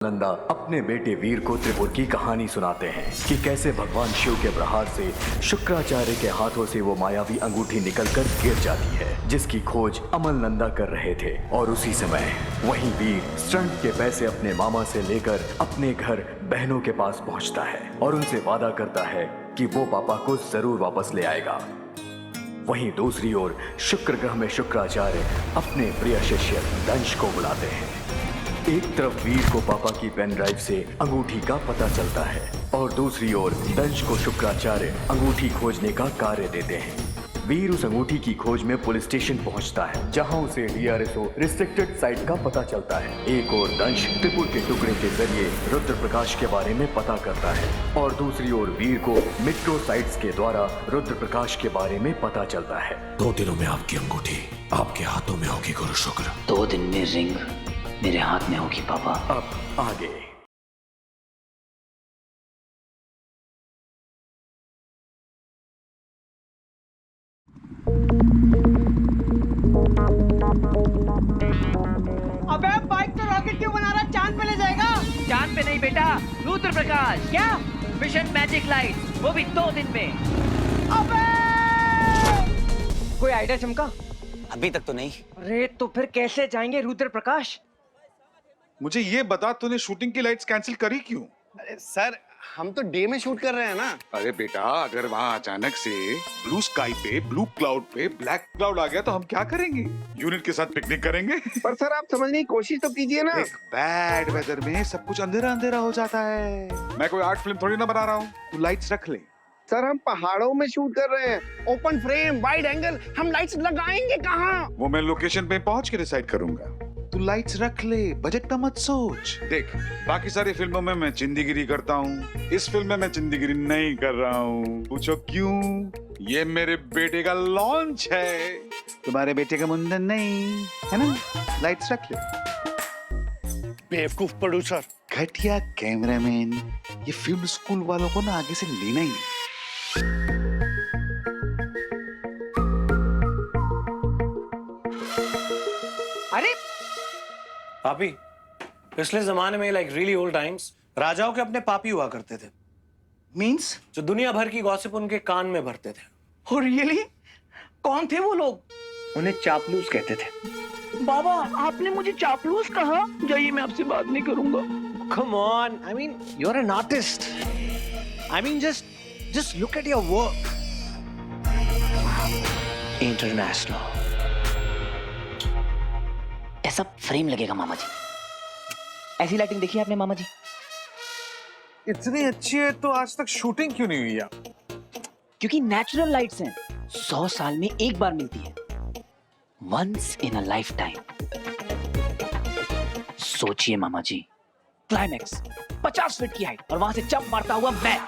नंदा अपने बेटे वीर को त्रिपुर की कहानी सुनाते हैं कि कैसे भगवान शिव के प्रहार से शुक्राचार्य के हाथों से वो मायावी अंगूठी निकलकर गिर जाती है, जिसकी खोज अमल नंदा कर रहे थे। और उसी समय वहीं वीर स्टंट के पैसे अपने मामा से लेकर अपने घर बहनों के पास पहुंचता है और उनसे वादा करता है कि वो पापा को जरूर वापस ले आएगा। वहीं दूसरी ओर शुक्र ग्रह में शुक्राचार्य अपने प्रिय शिष्य दंश को बुलाते हैं। एक तरफ वीर को पापा की पेन ड्राइव से अंगूठी का पता चलता है और दूसरी ओर दंश को शुक्राचार्य अंगूठी खोजने का कार्य देते हैं। वीर उस अंगूठी की खोज में पुलिस स्टेशन पहुंचता है, जहां उसे डीआरएसओ रिस्ट्रिक्टेड साइट का पता चलता है। एक और दंश त्रिपुर के टुकड़े के जरिए रुद्र प्रकाश के बारे में पता करता है और दूसरी ओर वीर को मेट्रो साइट्स के द्वारा रुद्र प्रकाश के बारे में पता चलता है। 2 दिनों में आपकी अंगूठी आपके हाथों में होगी गुरु शुक्र। 2 दिन में रिंग मेरे हाथ में होगी पापा। अब आगे। अबे बाइक तो रॉकेट क्यों बना रहा है? चांद पे ले जाएगा? चांद पे नहीं बेटा, रुद्र प्रकाश। क्या? मिशन मैजिक लाइट, वो भी 2 दिन में। अबे कोई आइडिया चमका? अभी तक तो नहीं। अरे तो फिर कैसे जाएंगे रुद्र प्रकाश? मुझे ये बता, तूने शूटिंग की लाइट्स कैंसिल करी क्यों? अरे सर, हम तो डे में शूट कर रहे हैं ना। अरे बेटा, अगर वहाँ अचानक से ब्लू स्काई पे, ब्लू क्लाउड पे ब्लैक क्लाउड आ गया तो हम क्या करेंगे? यूनिट के साथ पिकनिक करेंगे? पर सर आप समझने की कोशिश तो कीजिए ना। एक बैड वेदर में सब कुछ अंधेरा अंधेरा हो जाता है। मैं कोई आर्ट फिल्म थोड़ी ना बना रहा हूँ। तू लाइट्स रख ले। सर हम पहाड़ों में शूट कर रहे हैं, ओपन फ्रेम, वाइड एंगल, हम लाइट्स लगाएंगे कहाँ? वो मैं लोकेशन पे पहुँच के डिसाइड करूंगा। तू लाइट्स रख ले, बजट का मत सोच। देख, बाकी सारी फिल्मों में मैं चिंदीगिरी करता हूँ, इस फिल्म में मैं चिंदीगिरी नहीं कर रहा हूँ। पूछो क्यों? ये मेरे बेटे का लॉन्च है, तुम्हारे बेटे का मुंडन नहीं है ना। लाइट्स रख ले। बेवकूफ प्रोड्यूसर। घटिया कैमरामैन। ये फिल्म स्कूल वालों को ना आगे से लेना ही नहीं। अरे पापी, पिछले जमाने में लाइक रियली ओल्ड टाइम्स राजाओं के अपने पापी हुआ करते थे। मीन्स? जो दुनिया भर की गॉसिप उनके कान में भरते थे। हो रियली? कौन थे वो लोग? उन्हें चापलूस कहते थे। बाबा आपने मुझे चापलूस कहा? जाइए, मैं आपसे बात नहीं करूंगा। Come on, I mean, you're an artist. I mean, just look at your work. International. ऐसा फ्रेम लगेगा मामा जी। ऐसी लाइटिंग देखी है आपने मामा जी? इतनी अच्छी है तो आज तक शूटिंग क्यों नहीं हुई यार? क्योंकि नेचुरल लाइट्स हैं, 100 साल में एक बार मिलती है, once in a life time. सोचिए मामा जी, क्लाइमैक्स 50 फीट की हाइट और वहां से जंप मारता हुआ मैं।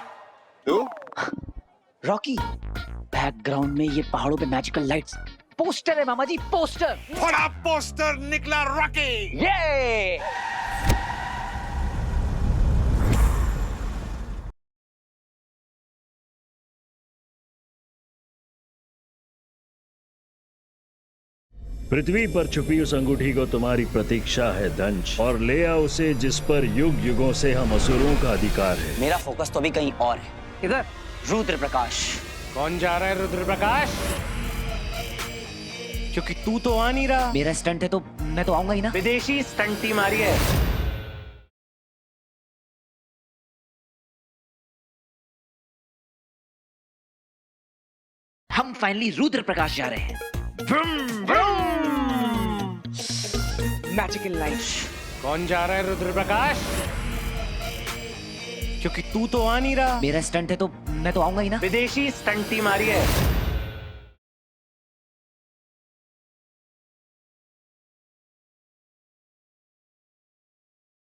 रॉकी, बैकग्राउंड में ये पहाड़ों पे मैजिकल लाइट्स। पोस्टर है मामा जी, पोस्टर। बड़ा पोस्टर निकला रॉकी। ये पृथ्वी पर छुपी उस अंगूठी को तुम्हारी प्रतीक्षा है दंश, और ले आओ उसे जिस पर युग युगों से हम असुरों का अधिकार है। मेरा फोकस तो अभी कहीं और है। इधर रुद्र प्रकाश। कौन जा रहा है रुद्र प्रकाश? क्योंकि तू तो आ नहीं रहा। मेरा स्टंट है तो मैं तो आऊंगा ही ना। विदेशी स्टंटी मारी है। हम फाइनली रुद्र प्रकाश जा रहे हैं। Magical light. कौन जा रहा है रुद्र प्रकाश? क्योंकि तू तो आ नहीं रहा। मेरा स्टंट है तो मैं तो आऊंगा ही ना। विदेशी स्टंटी मारी है।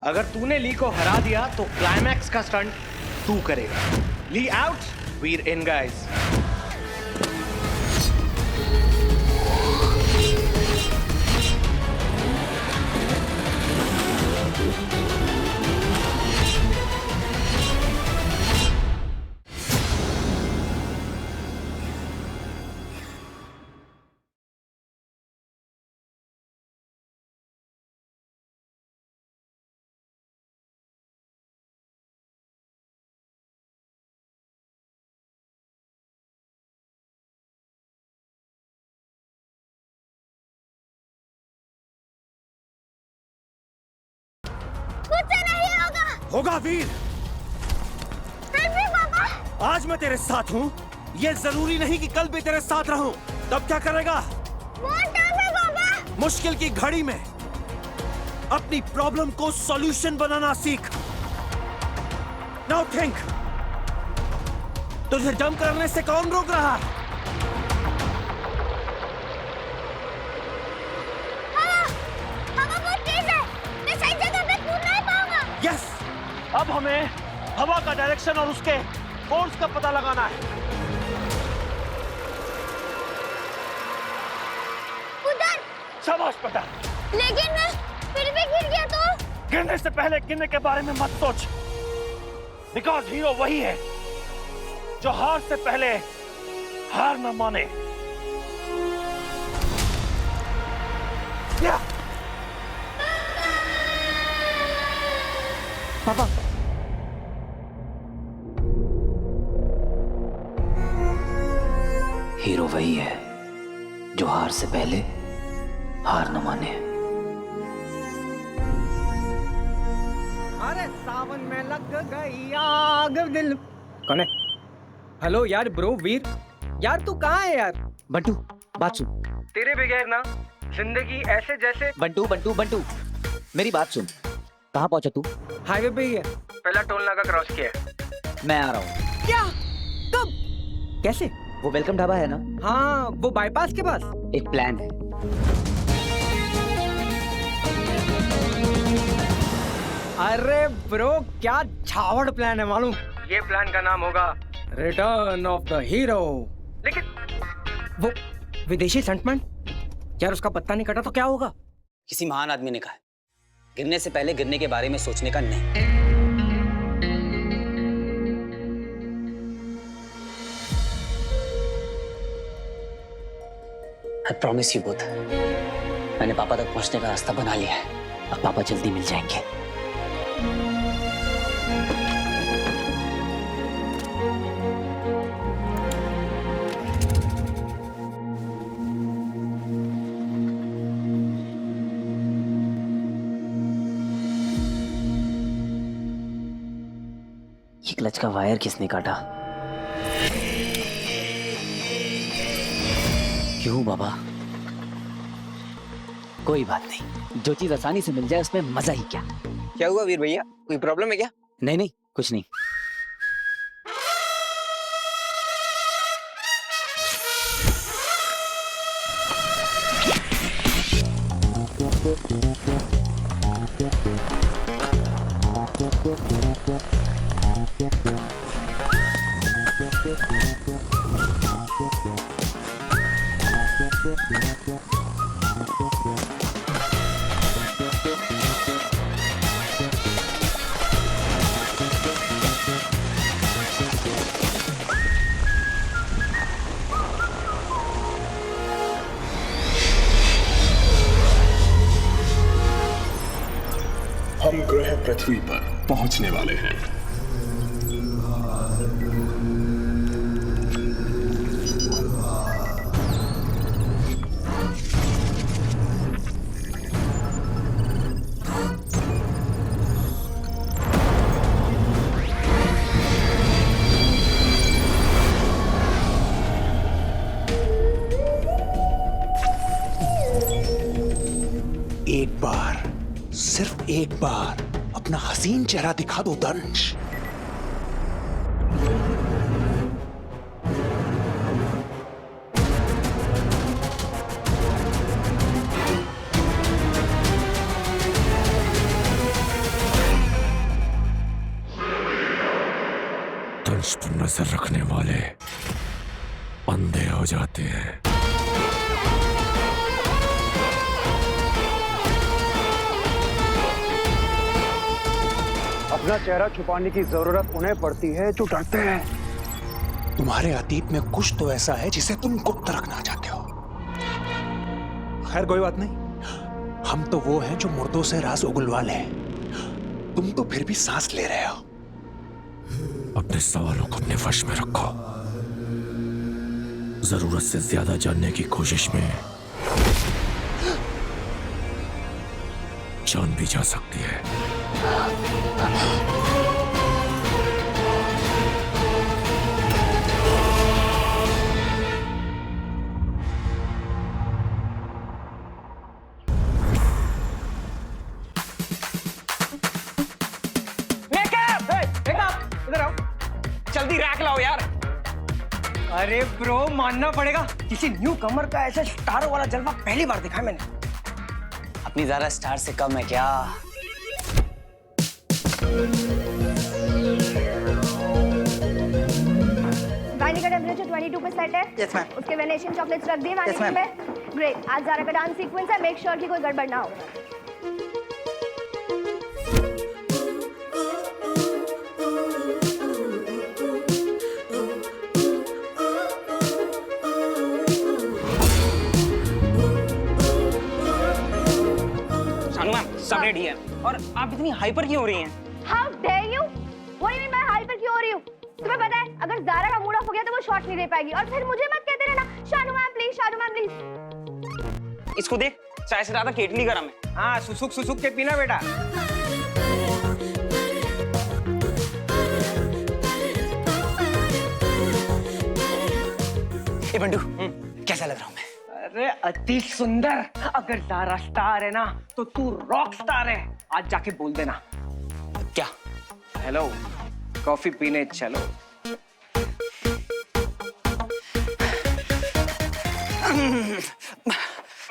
अगर तूने ली को हरा दिया तो क्लाइमैक्स का स्टंट तू करेगा। ली आउट, वीर इन गाइस। होगा वीर। आज मैं तेरे साथ हूँ, ये जरूरी नहीं कि कल भी तेरे साथ रहूं। तब क्या करेगा? मुश्किल की घड़ी में अपनी प्रॉब्लम को सॉल्यूशन बनाना सीख। नाउ थिंक, तुझे जंप करने से कौन रोक रहा? यस, अब हमें हवा का डायरेक्शन और उसके फोर्स का पता लगाना है। उधर। शाबाश बेटा। लेकिन मैं फिर भी गिर गया तो? गिरने से पहले गिरने के बारे में मत सोच, बिकॉज हीरो वही है जो हार से पहले हार न माने। पापा, हीरो वही है जो हार से पहले हार न माने। अरे सावन में लग गई आग दिल। कौन है? हेलो यार ब्रो वीर, यार तू कहाँ है यार? बंटू, बात सुन। तेरे बगैर ना जिंदगी ऐसे जैसे। बंटू बंटू बंटू, मेरी बात सुन। कहाँ पहुंचा तू? हाईवे पे ही है, पहला टोल नाका क्रॉस किया है। मैं आ रहा हूँ। क्या? कब? कैसे? वो वेलकम ढाबा है ना? हाँ, वो बाईपास के पास। एक प्लान है। अरे ब्रो, क्या छावड़ प्लान है मालूम? ये प्लान का नाम होगा रिटर्न ऑफ द हीरो। लेकिन वो विदेशी सेंटमेंट, यार उसका पत्ता नहीं कटा तो क्या होगा? किसी महान आदमी ने कहा है, गिरने से पहले गिरने के बारे में सोचने का नहीं। I promise you both, मैंने पापा तक पहुंचने का रास्ता बना लिया है। अब पापा जल्दी मिल जाएंगे। ये क्लच का वायर किसने काटा? क्यों बाबा? कोई बात नहीं, जो चीज आसानी से मिल जाए उसमें मजा ही क्या। क्या हुआ वीर भैया, कोई प्रॉब्लम है क्या? नहीं नहीं, कुछ नहीं। हम ग्रह पृथ्वी पर पहुंचने वाले हैं। एक बार, सिर्फ एक बार अपना हसीन चेहरा दिखा दो दंश। दंश पर नजर रखने वाले अंधे हो जाते हैं। अपना चेहरा छुपाने की जरूरत उन्हें पड़ती है जो डरते हैं। तुम्हारे अतीत में कुछ तो ऐसा है जिसे तुम गुप्त रखना चाहते हो। खैर कोई बात नहीं, हम तो वो हैं जो मुर्दों से राज उगलवा लें। तुम तो फिर भी सांस ले रहे हो। अपने सवालों को अपने वश में रखो। जरूरत से ज्यादा जानने की कोशिश में जान भी जा सकती है। जल्दी रैक लाओ यार। अरे ब्रो मानना पड़ेगा, किसी न्यू कमर का ऐसा स्टारों वाला जलवा पहली बार देखा है मैंने। अपनी ज़रा स्टार से कम है क्या? वाइनी का टेम्परेचर 22 पे सेट है। Yes ma'am. उसके वेनेशियन चॉकलेट्स रख दिए वाइनी में। ग्रेट। आज ज़ारा का डांस सीक्वेंस है, मेक श्योर कि कोई गड़बड़ ना हो। शानू मैम सब रेडी है। और आप इतनी हाइपर क्यों हो रही हैं? How dare you? What do you mean मैं हाइपर क्यों हो रही हूँ? तुम्हें पता है अगर ज़ारा का मूड ऑफ हो गया तो वो शॉट नहीं दे पाएगी, और फिर मुझे मत कहते रहना Shanu ma'am please, Shanu ma'am please. इसको देख, चाय से ज्यादा केटली गरम है। हाँ, सुसुक के पीना बेटा। ए बंडू, कैसा लग रहा हूँ मैं? अरे अति सुंदर। अगर ज़ारा स्टार है ना तो तू रॉक स्टार है। आज जाके बोल देना। क्या? हेलो, कॉफी पीने चलो।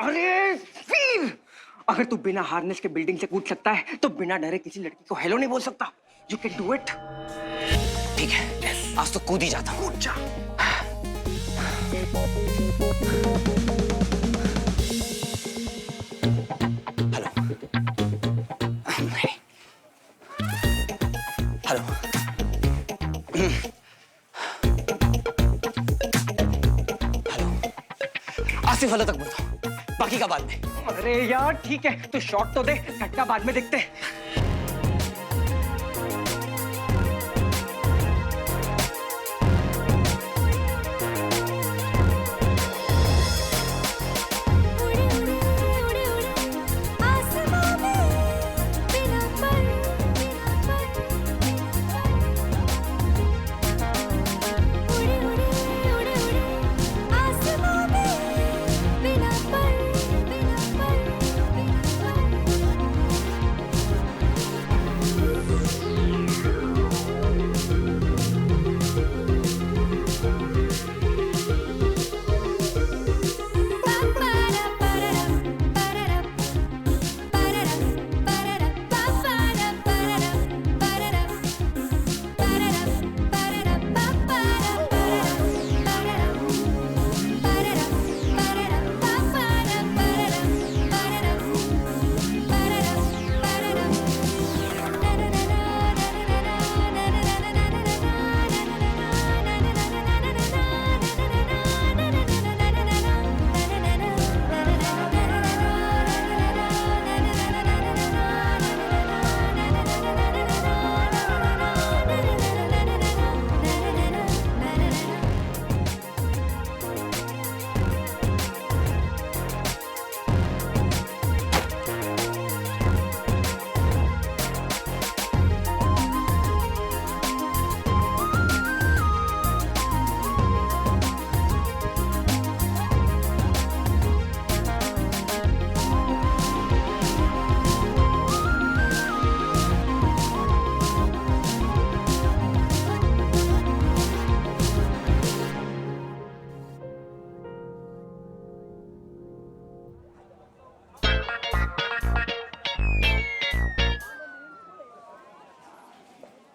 अरे वीर, अगर तू बिना हार्नेस के बिल्डिंग से कूद सकता है तो बिना डरे किसी लड़की को हेलो नहीं बोल सकता। You can do it. ठीक है, आज तो कूद ही जाता हूँ। कूद जा। Hello. Hello. Hello. Asif hello तक बोलता हूँ, बाकी का बाद में। अरे यार ठीक है, तो शॉट तो दे, घटना बाद में देखते हैं।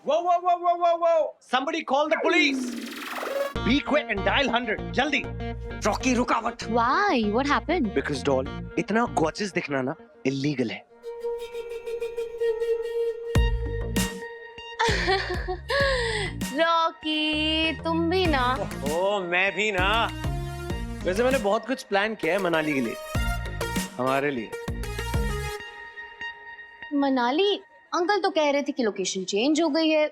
Whoa! Somebody call the police! Be quick and dial 100. Jaldi! Rocky रुकावट। Why? What happened? Because doll, इतना gorgeous दिखना ना illegal है। रॉकी तुम भी ना। ओ मैं भी ना। वैसे मैंने बहुत कुछ प्लान किया है मनाली के लिए, हमारे लिए। मनाली? अंकल तो कह रहे थे कि लोकेशन चेंज हो गई है।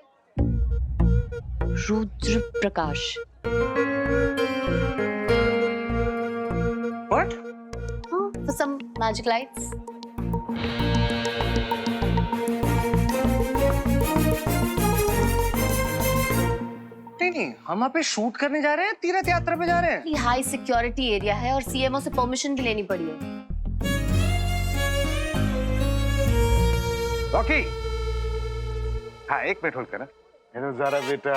रुद्र प्रकाश। What? For some magic lights. नहीं, हम वहाँ पे शूट करने जा रहे हैं, तीर्थ यात्रा पे जा रहे हैं। ये हाई सिक्योरिटी एरिया है और सीएमओ से परमिशन भी लेनी पड़ी है। रॉकी, हाँ एक मिनट होल्ड करना। हेलो ज़ारा बेटा,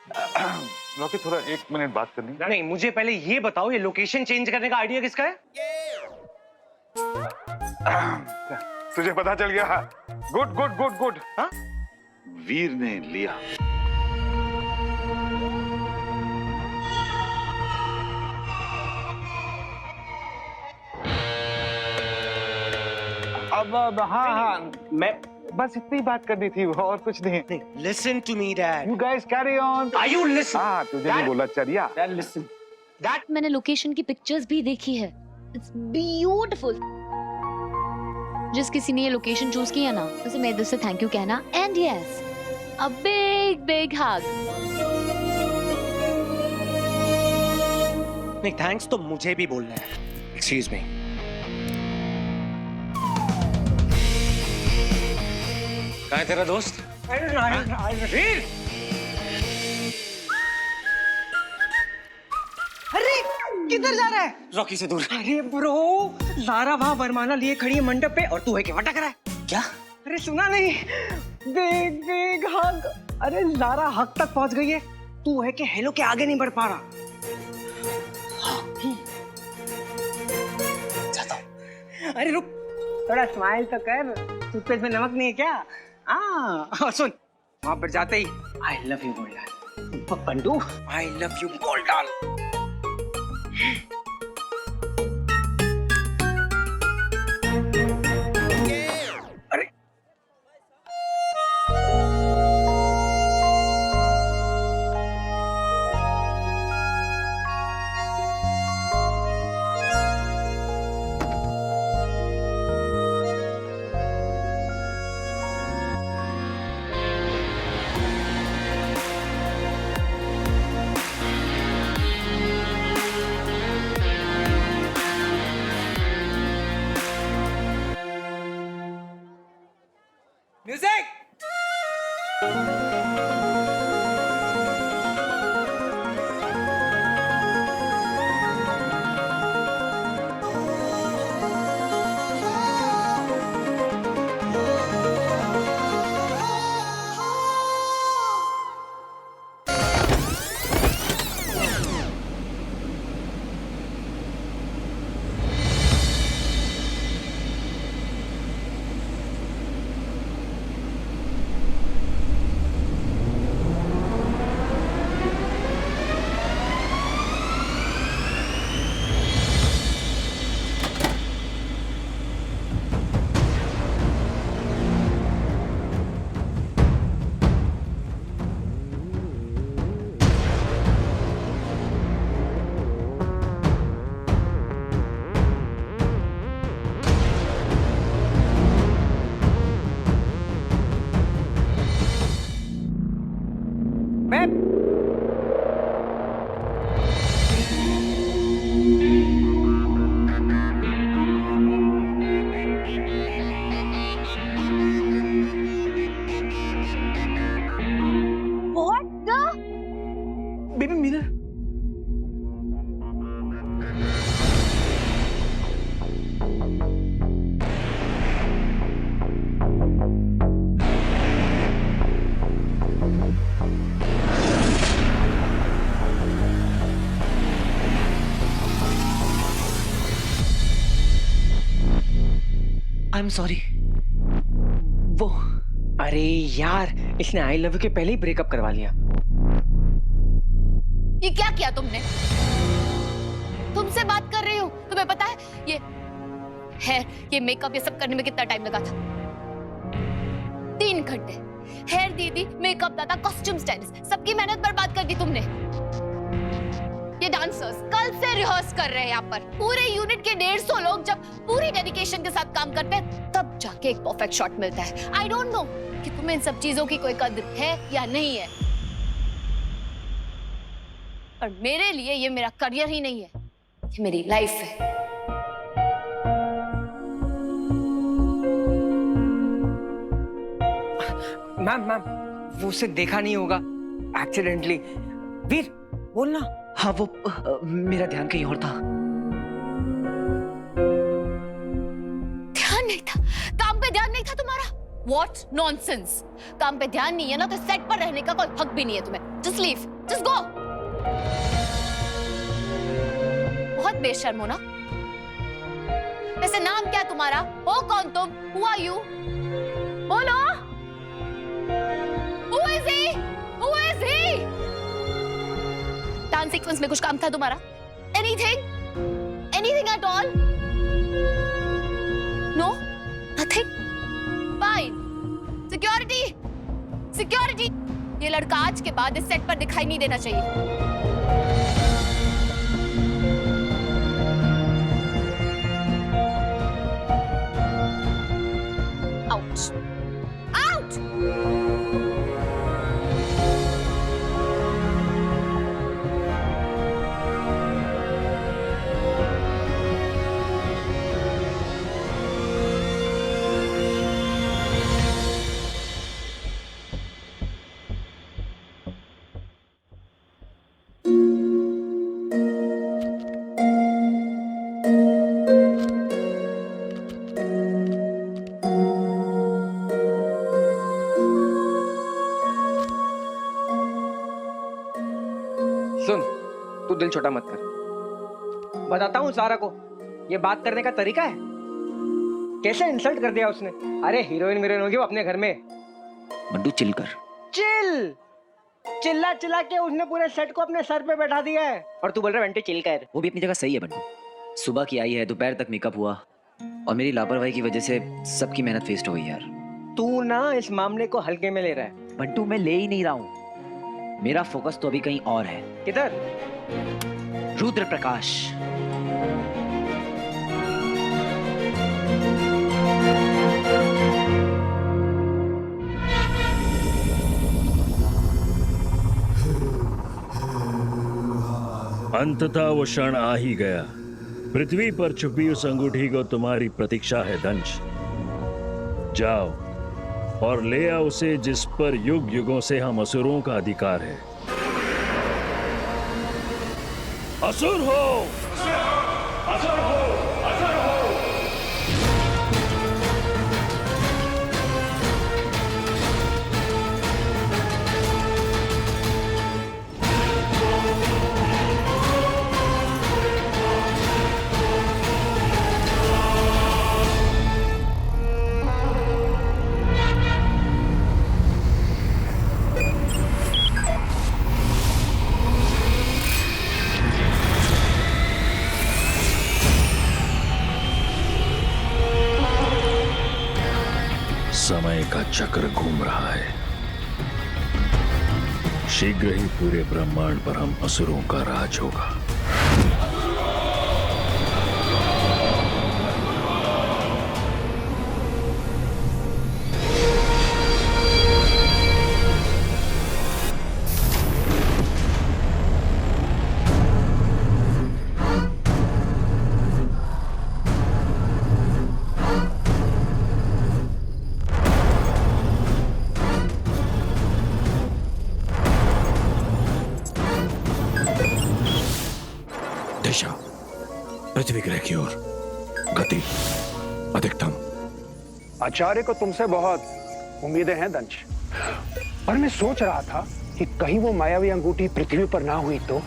रॉकी थोड़ा 1 मिनट बात करनी। नहीं, मुझे पहले ये बताओ, ये लोकेशन चेंज करने का आइडिया किसका है? तुझे पता चल गया? Good good good good. हाँ, वीर ने लिया। अब हाँ, मैं बस इतनी बात करनी थी, और कुछ नहीं। Listen to me, Dad. You guys carry on. Are you listening? हाँ, तुझे भी बोला चलिया। Dad, listen. Dad, मैंने लोकेशन की पिक्चर्स भी देखी है। It's beautiful. जिस किसी ने ये लोकेशन चूज किया ना, उसे मेरे दिल से थैंक यू कहना। And yes, a big big hug. नहीं, थैंक्स तो मुझे भी बोलना है। Excuse me. कहाँ है तेरा दोस्त? वीर! अरे किधर जा रहा है? रॉकी से दूर। अरे ब्रो, लारा वहाँ वरमाला लिए खड़ी है मंडप पे और तू है कि भटक रहा है। क्या? अरे सुना नहीं? बिग बिग हग। अरे लारा हग तक पहुंच गई है, तू है कि हेलो के आगे नहीं बढ़ पा रहा। जाता हूँ। अरे रुक, थोड़ा स्माइल तो कर। टूथपेस्ट में नमक नहीं है क्या? और सुन, वहां पर जाते ही आई लव यू बोल डाल। पंडू, आई लव यू बोल डाल। अरे music! Baby mirror. I am sorry. वो, अरे यार, इसने आई लव यू के पहले ही ब्रेकअप करवा लिया। ये क्या किया तुमने? तुमसे बात कर रही हूँ, तुम्हें पता है ये हेयर, ये मेकअप, ये सब करने में कितना टाइम लगा था? 3 घंटे। हेयर दीदी, मेकअप दादा, कॉस्ट्यूम स्टाइलिस्ट, सबकी मेहनत बर्बाद कर दी तुमने। ये डांसर्स कल से रिहर्स कर रहे हैं यहाँ पर। पूरे यूनिट के 150 लोग जब पूरी डेडिकेशन के साथ काम करते हैं, तब जाके एक परफेक्ट शॉट मिलता है। आई डोंट नो कि तुम्हें इन सब चीजों की कोई कद्र है या नहीं है, और मेरे लिए ये मेरा करियर ही नहीं है, ये मेरी लाइफ है। मैम, वो उसे देखा नहीं होगा, एक्सीडेंटली। वीर, बोलना। हाँ, वो मेरा ध्यान कहीं और था। ध्यान नहीं था? काम पे ध्यान नहीं था तुम्हारा? What nonsense! काम पे ध्यान नहीं है ना, तो सेट पर रहने का कोई हक भी नहीं है तुम्हें। Just leave. Just go. बहुत बेशर्म हो ना? वैसे नाम क्या तुम्हारा? हो कौन तुम? Who are you? बोलो. Who is he? Who is he? Dance sequence में कुछ काम था तुम्हारा? Anything? Anything at all? No? Nothing? Fine. Security. Security. ये लड़का आज के बाद इस सेट पर दिखाई नहीं देना चाहिए. Out. Out. सुन, तू दिल छोटा मत कर. बताता हूँ सारा को. ये बात करने का तरीका है. कैसे इंसल्ट कर दिया उसने. अरे हीरोइन वीरोइन होगी वो अपने घर में. बंटू चिल कर. चिल. चिल्ला चिल्ला के उसने पूरे सेट को अपने सर पे बैठा दिया है. और तू बोल रहा है बंटू चिल कर. वो भी अपनी जगह सही है बंटू. सुबह की आई है, दोपहर तक मेकअप हुआ और मेरी लापरवाही की वजह से सबकी मेहनत वेस्ट हो गई यार. तू ना इस मामले को हल्के में ले रहा है. बंटू मैं ले ही नहीं रहा हूँ. मेरा फोकस तो अभी कहीं और है. किधर? रुद्र प्रकाश. अंततः वो क्षण आ ही गया. पृथ्वी पर छुपी उस अंगूठी को तुम्हारी प्रतीक्षा है दंश. जाओ और ले आओ उसे जिस पर युग युगों से हम असुरों का अधिकार है. असुर हो. असुर हो. असुर हो. समय का चक्र घूम रहा है. शीघ्र ही पूरे ब्रह्मांड पर हम असुरों का राज होगा. दिशा पृथ्वी ग्रह की ओर. गति अधिकतम. आचार्य को तुमसे बहुत उम्मीदें हैं दंश. और मैं सोच रहा था कि कहीं वो मायावी अंगूठी पृथ्वी पर ना हुई तो.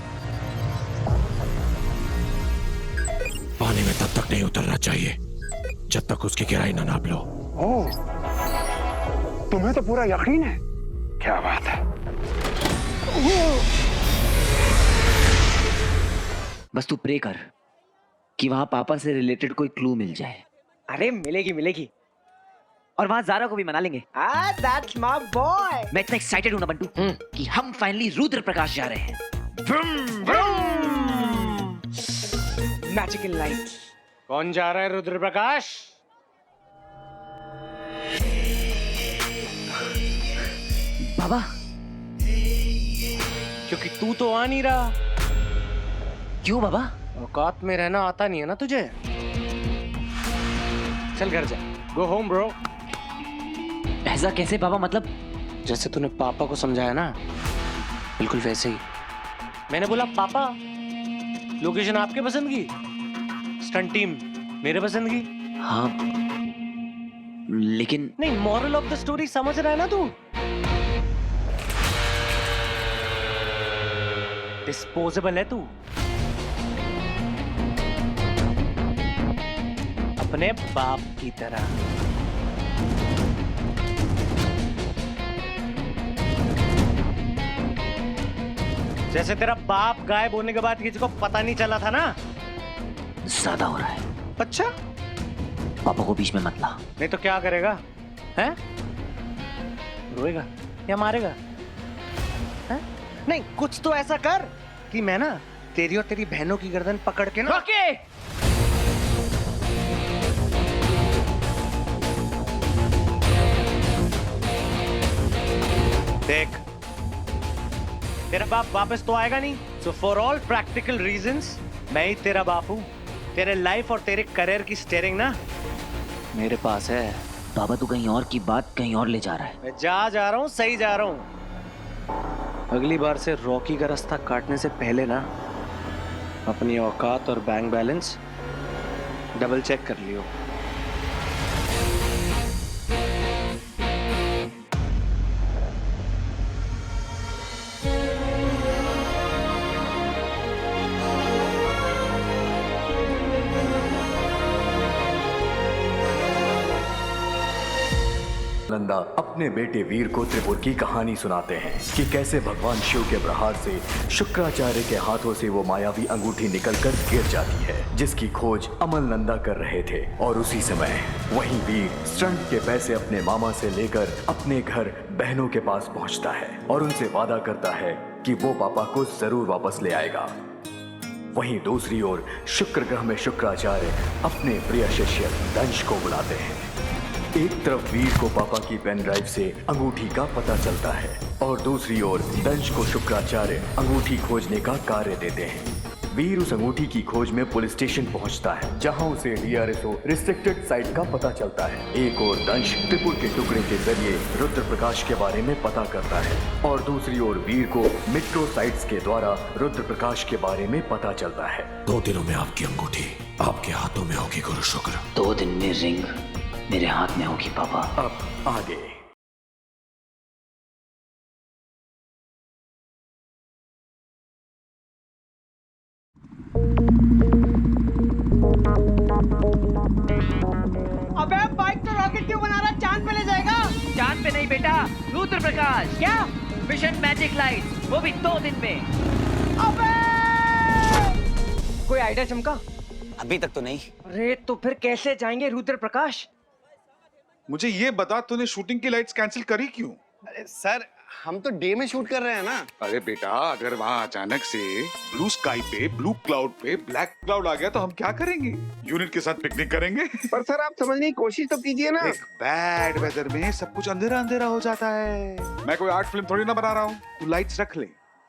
पानी में तब तक नहीं उतरना चाहिए जब तक उसकी गहराई ना नाप लो. ओह, तुम्हें तो पूरा यकीन है. क्या बात है. बस तू प्रे कर कि वहां पापा से रिलेटेड कोई क्लू मिल जाए. अरे मिलेगी मिलेगी. और वहां ज़ारा को भी मना लेंगे. That's my boy. मैं इतना एक्साइटेड हूं ना बंटू कि हम फाइनली रुद्र प्रकाश जा रहे हैं. Magical light. कौन जा रहा है रुद्र प्रकाश? बाबा. क्योंकि तू तो आ नहीं रहा. क्यों बाबा? औकात में रहना आता नहीं है ना तुझे. चल घर जा. Go home bro. ऐसा कैसे बाबा? मतलब जैसे तूने पापा को समझाया ना, बिल्कुल वैसे ही. मैंने बोला पापा, लोकेशन आपके पसंद की, स्टंट टीम मेरे पसंद की. हाँ लेकिन नहीं, मॉरल ऑफ द स्टोरी समझ रहा है ना तू? डिस्पोजेबल है तू। अपने बाप की तरह। जैसे तेरा बाप गायब होने के बाद किसी को पता नहीं चला था ना। ज्यादा हो रहा है। अच्छा, पापा को बीच में मत ला। नहीं तो क्या करेगा? हैं? रोएगा या मारेगा? हैं? नहीं, कुछ तो ऐसा कर कि मैं ना तेरी और तेरी बहनों की गर्दन पकड़ के ना। देख, तेरा बाप वापस तो आएगा नहीं, so for all practical reasons मैं ही तेरा बाप हूं। तेरे लाइफ और तेरे करियर की स्टीयरिंग ना मेरे पास है। बाबा तू कहीं और की बात कहीं और ले जा रहा है। मैं जा रहा हूँ, सही जा रहा हूँ। अगली बार से रॉकी का रास्ता काटने से पहले ना अपनी औकात और बैंक बैलेंस डबल चेक कर लियो। नंदा अपने बेटे वीर को त्रिपुर की कहानी सुनाते हैं कि कैसे भगवान शिव के प्रहार से शुक्राचार्य के हाथों से वो मायावी अंगूठी निकलकर गिर जाती है, जिसकी खोज अमल नंदा कर रहे थे। और उसी समय वहीं वीर स्टंट के पैसे अपने मामा से लेकर अपने घर बहनों के पास पहुंचता है और उनसे वादा करता है कि वो पापा को जरूर वापस ले आएगा। वहीं दूसरी ओर शुक्र ग्रह में शुक्राचार्य अपने प्रिय शिष्य दंश को बुलाते हैं। एक तरफ वीर को पापा की पेन ड्राइव से अंगूठी का पता चलता है और दूसरी ओर दंश को शुक्राचार्य अंगूठी खोजने का कार्य देते हैं। वीर उस अंगूठी की खोज में पुलिस स्टेशन पहुंचता है, जहां उसे DRSO रिस्ट्रिक्टेड साइट का पता चलता है। एक और दंश त्रिपुर के टुकड़े के जरिए रुद्र प्रकाश के बारे में पता करता है और दूसरी ओर वीर को मेट्रो साइट्स के द्वारा रुद्र प्रकाश के बारे में पता चलता है। 2 दिनों में आपकी अंगूठी आपके हाथों में होगी गुरु शुक्र। 2 दिन में रिंग मेरे हाथ में होगी पापा। अब आगे। अबे बाइक तो रॉकेट क्यों बना रहा? चांद पे ले जाएगा? चांद पे नहीं बेटा, रुद्र प्रकाश। क्या? मिशन मैजिक लाइट, वो भी 2 दिन में। अबे! कोई आइडिया चमका? अभी तक तो नहीं। अरे तो फिर कैसे जाएंगे रुद्र प्रकाश? मुझे ये बता, तूने शूटिंग की लाइट्स कैंसिल करी क्यों? अरे सर, हम तो डे में शूट कर रहे हैं ना। अरे बेटा, अगर वहाँ अचानक से ब्लू स्काई पे, ब्लू क्लाउड पे ब्लैक क्लाउड आ गया तो हम क्या करेंगे? यूनिट के साथ पिकनिक करेंगे? पर सर आप समझने की कोशिश तो कीजिए ना। एक बैड वेदर में सब कुछ अंधेरा अंधेरा हो जाता है। मैं कोई आर्ट फिल्म थोड़ी ना बना रहा हूँ। तू लाइट्स रख ले।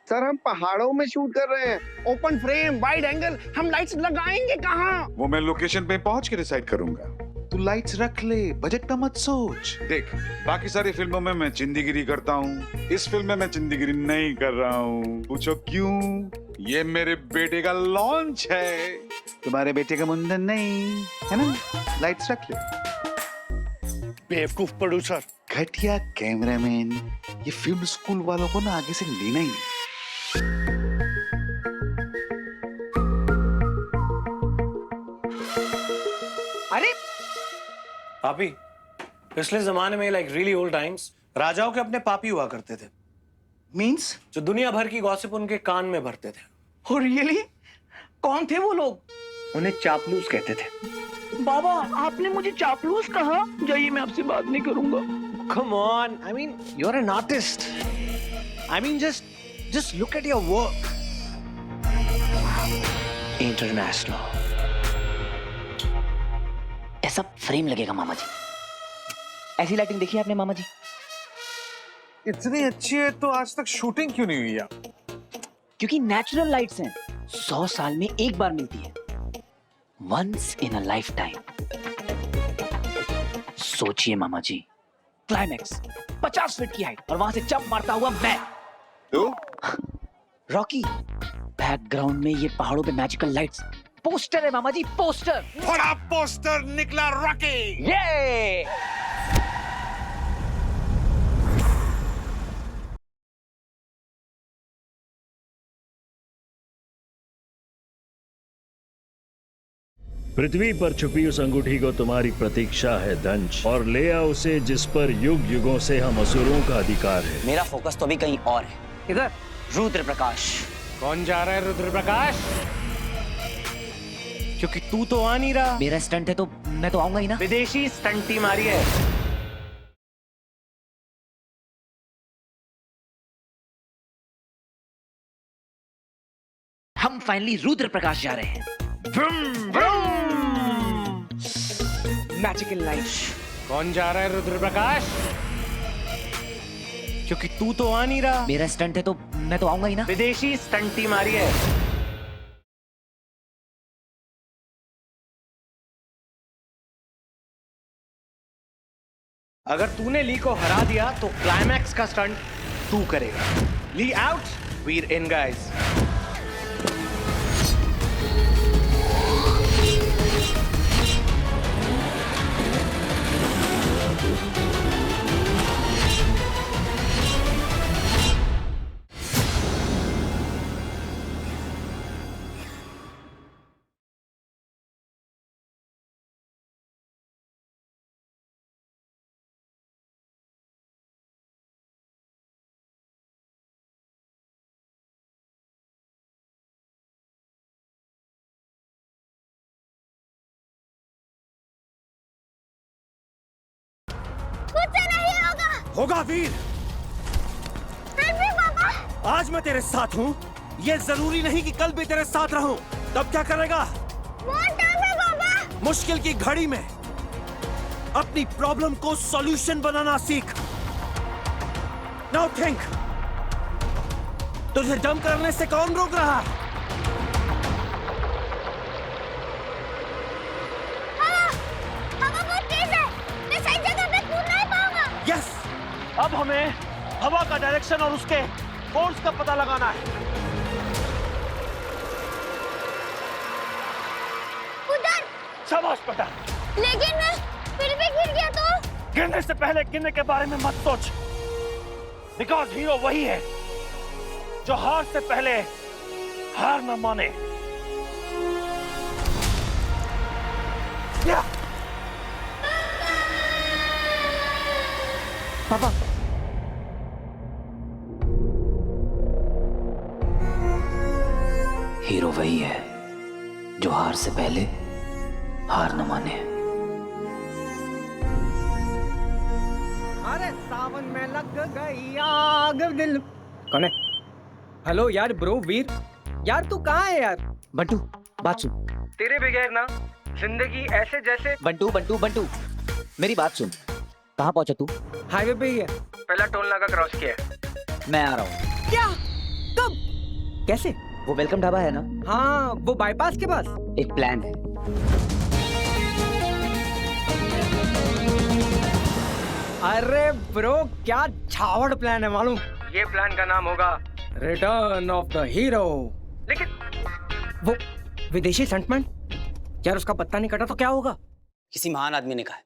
सर हम पहाड़ों में शूट कर रहे हैं, ओपन फ्रेम, वाइड एंगल, हम लाइट्स लगाएंगे कहाँ? वो मैं लोकेशन पे पहुंच के डिसाइड करूंगा। तू लाइट्स रख ले, बजट का मत सोच। देख, बाकी सारी फिल्मों में मैं चिंदीगिरी करता हूँ, इस फिल्म में मैं चिंदीगिरी नहीं कर रहा हूँ। पूछो क्यों? ये मेरे बेटे का लॉन्च है, तुम्हारे बेटे का मुंडन नहीं, है ना? लाइट्स रख ले। बेवकूफ प्रोड्यूसर, घटिया कैमरामैन, ये फिल्म स्कूल वालों को ना आगे से लेना ही नहीं। अरे पापी, पिछले जमाने में लाइक रियली ओल्ड टाइम्स राजाओं के अपने पापी हुआ करते थे। मींस? जो दुनिया भर की गॉसिप उनके कान में भरते थे। Oh, really? कौन थे वो लोग? उन्हें चापलूस कहते थे। बाबा, आपने मुझे चापलूस कहा? जाइए, मैं आपसे बात नहीं करूंगा। Come on, I mean, you're an artist. I mean, just look at your work. International. ऐसा फ्रेम लगेगा मामा जी। ऐसी लाइटिंग देखी है आपने मामा जी? इतनी अच्छी है तो आज तक शूटिंग क्यों नहीं हुई यार? क्योंकि नेचुरल लाइट्स हैं, 100 साल में एक बार मिलती है, once in a life time. सोचिए मामा जी, क्लाइमैक्स 50 फीट की हाइट और वहां से जंप मारता हुआ मैं। तो रॉकी, बैकग्राउंड में ये पहाड़ों पे मैजिकल लाइट्स, पोस्टर है मामा जी, पोस्टर। बड़ा पोस्टर निकला रॉकी। ये पृथ्वी पर छुपी उस अंगूठी को तुम्हारी प्रतीक्षा है दंश, और ले आओ उसे जिस पर युग युगों से हम असुरों का अधिकार है। मेरा फोकस तो अभी कहीं और है। इधर रुद्र प्रकाश। कौन जा रहा है रुद्र प्रकाश? क्योंकि तू तो आ नहीं रहा। मेरा स्टंट है तो मैं तो आऊंगा ही ना। विदेशी स्टंट टीम आ रही है। हम फाइनली रुद्र प्रकाश जा रहे हैं। Magical light. कौन जा रहा है रुद्र प्रकाश? क्योंकि तू तो आ नहीं रहा। मेरा स्टंट है तो मैं तो आऊंगा ही ना। विदेशी स्टंट टीम आ रही है। अगर तूने ली को हरा दिया तो क्लाइमैक्स का स्टंट तू करेगा। ली आउट, वीर इन गाइस। होगा वीर। आज मैं तेरे साथ हूँ, ये जरूरी नहीं कि कल भी तेरे साथ रहूं। तब क्या करेगा? मुश्किल की घड़ी में अपनी प्रॉब्लम को सॉल्यूशन बनाना सीख। नाउ थिंक, तुझे जंप करने से कौन रोक रहा? यस, अब हमें हवा का डायरेक्शन और उसके फोर्स का पता लगाना है। उधर। शाबाश बेटा। लेकिन मैं फिर भी गिर गया तो? गिरने से पहले गिरने के बारे में मत सोच, बिकॉज हीरो वही है जो हार से पहले हार न माने। पापा। हीरो वही है जो हार से पहले हार न माने। अरे सावन में लग गई आग दिल। कौन है? हेलो यार ब्रो वीर। यार तू कहाँ है यार? बंटू बात सुन। तेरे बगैर ना जिंदगी ऐसे जैसे। बंटू बंटू बंटू मेरी बात सुन। कहाँ पहुंचा तू? हाईवे पे ही है। पहला टोल नाका क्रॉस किया है। मैं आ रहा हूँ। क्या? कब? कैसे? वो वेलकम ढाबा है ना? हाँ, वो बाईपास के पास। एक प्लान है। अरे ब्रो क्या छावड़ प्लान है मालूम? ये प्लान का नाम होगा रिटर्न ऑफ द हीरो। लेकिन वो विदेशी स्टंटमैन यार, उसका पत्ता नहीं कटा तो क्या होगा? किसी महान आदमी ने कहा है,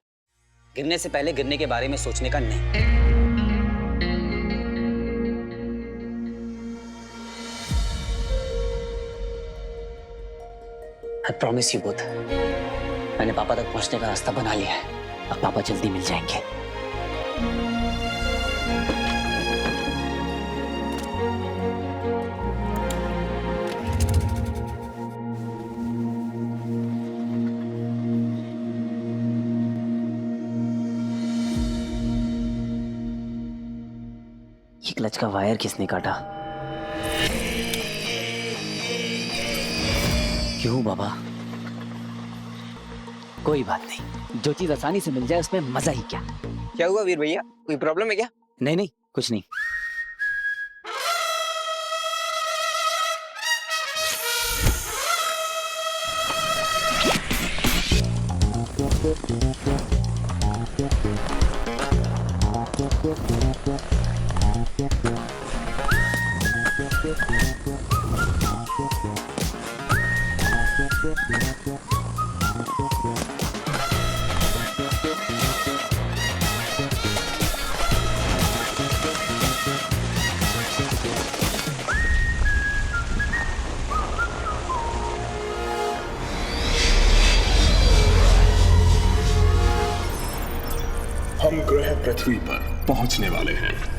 गिरने से पहले गिरने के बारे में सोचने का नहीं। I promise you both, मैंने पापा तक पहुंचने का रास्ता बना लिया है। अब पापा जल्दी मिल जाएंगे। ये क्लच का वायर किसने काटा? क्यों बाबा? कोई बात नहीं, जो चीज आसानी से मिल जाए उसमें मजा ही क्या। क्या हुआ वीर भैया, कोई प्रॉब्लम है क्या? नहीं नहीं, कुछ नहीं। पृथ्वी पर पहुंचने वाले हैं।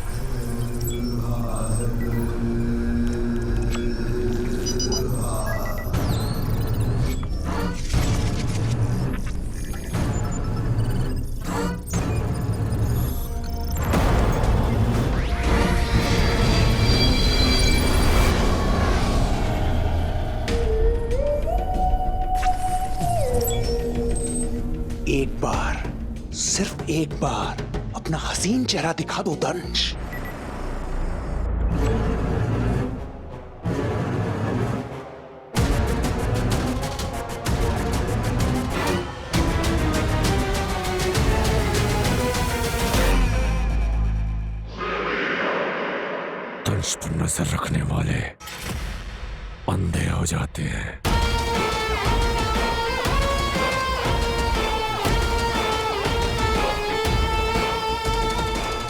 एक बार, सिर्फ एक बार अपना हसीन चेहरा दिखा दो दंश। दंश पर नजर रखने वाले अंधे हो जाते हैं।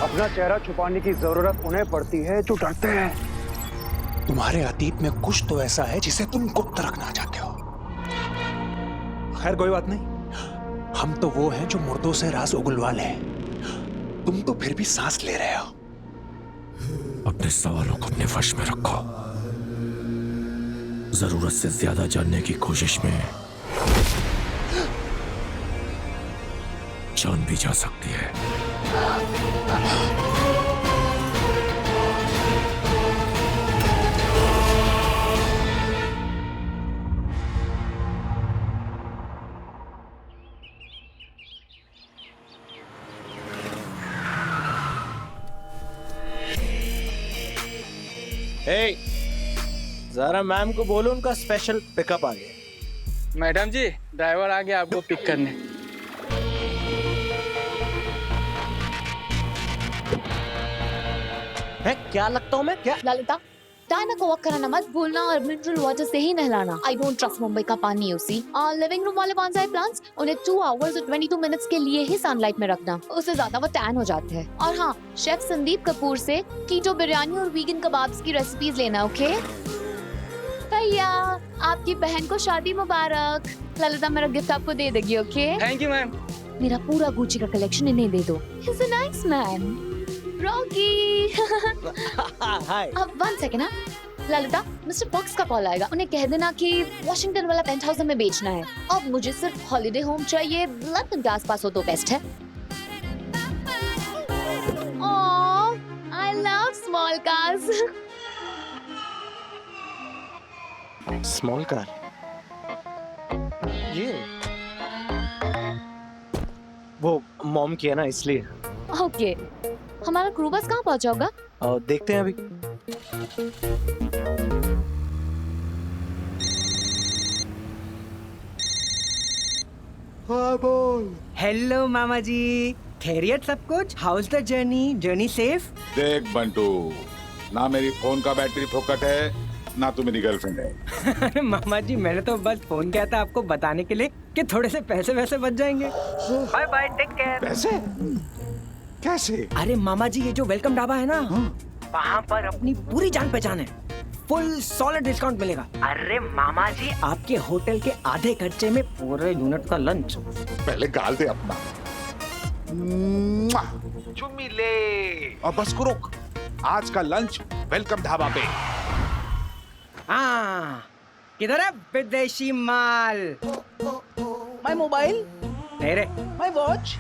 अपना चेहरा छुपाने की जरूरत उन्हें पड़ती है जो डरते हैं। तुम्हारे अतीत में कुछ तो ऐसा है जिसे तुम गुप्त रखना चाहते हो। खैर कोई बात नहीं, हम तो वो हैं जो मुर्दों से राज उगलवा लें। तुम तो फिर भी सांस ले रहे हो। अपने सवालों को अपने वश में रखो। जरूरत से ज्यादा जानने की कोशिश में जान भी जा सकती है। हे, जरा मैम को बोलो उनका स्पेशल पिकअप आ गया। मैडम जी, ड्राइवर आ गया आपको पिक करने। है क्या लगता हूँ मैं क्या? ललिता, डायना को वॉक कराना मत भूलना और मिनरल वाटर से ही नहलाना। आई डोंट ट्रस्ट मुंबई का पानी। यूसी लिविंग रूम वाले बॉन्साई प्लांट्स, उन्हें 2 आवर्स और 22 मिनट्स के लिए ही सनलाइट में रखना, उससे ज्यादा वो टैन हो जाते हैं। और हाँ, शेफ संदीप कपूर से कीटो बिरयानी और वीगन कबाब्स की रेसिपीज लेना। ओके भैया, आपकी बहन को शादी मुबारक। ललिता मेरा गिफ्ट आपको दे देगी। Okay thank you ma'am. मेरा पूरा गुची का कलेक्शन इन्हें दे दो। He is a nice man. Rocky hi. अब 1 सेकंड। ललिता, मिस्टर फॉक्स का कॉल आएगा, उन्हें कह देना कि वॉशिंगटन वाला पेंट हाउस हमें बेचना है। अब मुझे सिर्फ हॉलिडे होम चाहिए, लंदन के आसपास हो तो बेस्ट है। Oh, I love small cars. Small car ये वो मॉम की है ना, इसलिए। ओके, हमारा क्रू बस कहाँ पहुंचा होगा? देखते हैं अभी। हाँ बोल। हेलो मामा जी, खैरियत सब कुछ? House the journey? Journey safe? देख बंटू, ना मेरी फोन का बैटरी फोकट है, ना तू मेरी गर्लफ्रेंड है। अरे मामा जी, मैंने तो बस फोन किया था आपको बताने के लिए कि थोड़े से पैसे वैसे बच जाएंगे। Bye bye, take care. पैसे? कैसे? अरे मामा जी, ये जो वेलकम ढाबा है ना, वहाँ पर अपनी पूरी जान पहचान है। फुल सॉलिड डिस्काउंट मिलेगा। अरे मामा जी, आपके होटल के आधे खर्चे में पूरे यूनिट का लंच। पहले गाल दे अपना। चुम्मी ले। और बस को रुक, आज का लंच वेलकम ढाबा पे। हाँ, किधर है विदेशी माल? माय मोबाइल, तेरे माय वॉच।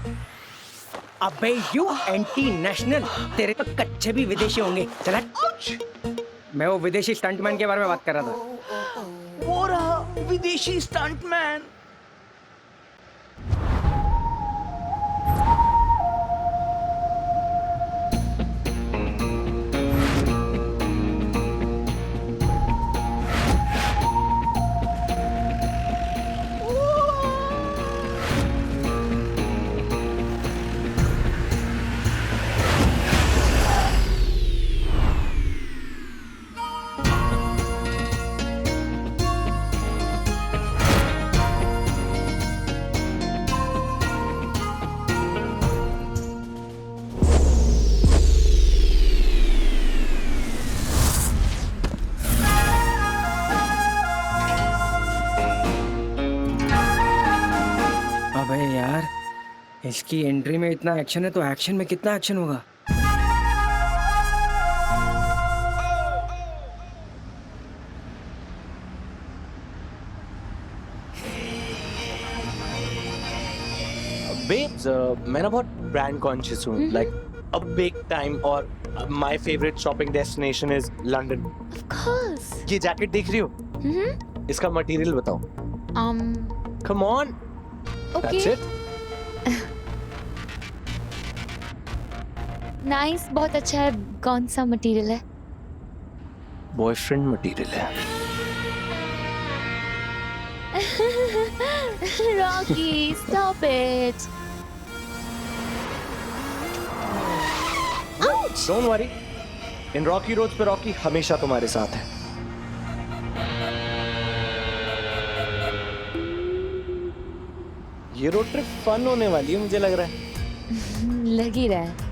अबे यू एंटी नेशनल, तेरे तो कच्चे भी विदेशी होंगे। चला, मैं वो विदेशी स्टंटमैन के बारे में बात कर रहा था। वो रहा विदेशी स्टंटमैन। उसकी एंट्री में इतना एक्शन है तो एक्शन में कितना एक्शन होगा? बेब्स मैं ना बहुत ब्रांड कॉन्शियस हूँ, लाइक अ बिग टाइम, और my favourite shopping destination is London. Of course. ये जैकेट देख रही हो? इसका मटेरियल बताओ। Come on. That's it. Nice, बहुत अच्छा है। कौन सा मटेरियल है? बॉयफ्रेंड मटेरियल है। Rocky, stop it. Don't worry, in Rocky roads पे रॉकी हमेशा तुम्हारे साथ है। ये रोड ट्रिप फन होने वाली है, मुझे लग रहा है। लग ही रहा है।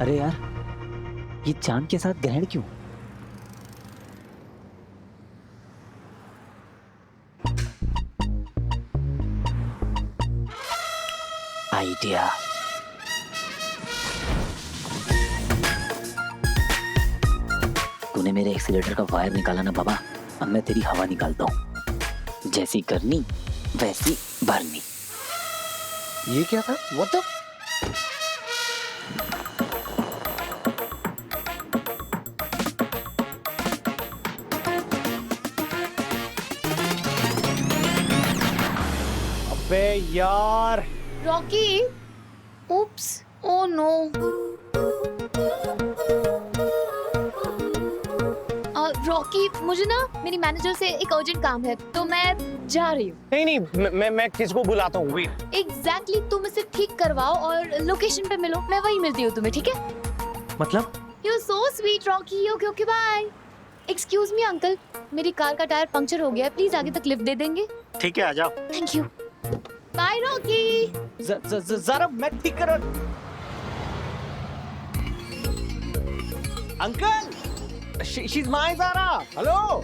अरे यार, ये चांद के साथ ग्रहण क्यों? आइडिया। तूने मेरे एक्सीलेटर का वायर निकाला ना बाबा, अब मैं तेरी हवा निकालता हूँ। जैसी करनी वैसी भरनी। ये क्या था? What the? अबे यार। Rocky, oops, oh no. Rocky, मुझे ना मेरी मैनेजर से एक अर्जेंट काम है तो मैं जा रही हूँ। नहीं, मैं किसको बुलाता हूँ? वेट। एग्जैक्टली, तुम इसे ठीक करवाओ और लोकेशन पे मिलो, मैं वहीं मिलती हूँ तुम्हें, ठीक है? मतलब? You're so sweet, Rocky. Okay, okay, bye. Excuse me, uncle, मेरी कार का टायर पंक्चर हो गया है, प्लीज आगे तक लिफ्ट दे देंगे? ठीक है, आ जाओ। Thank you. Bye Rocky. जरा मैं ठीक कर। Uncle, she's my Zara. Hello.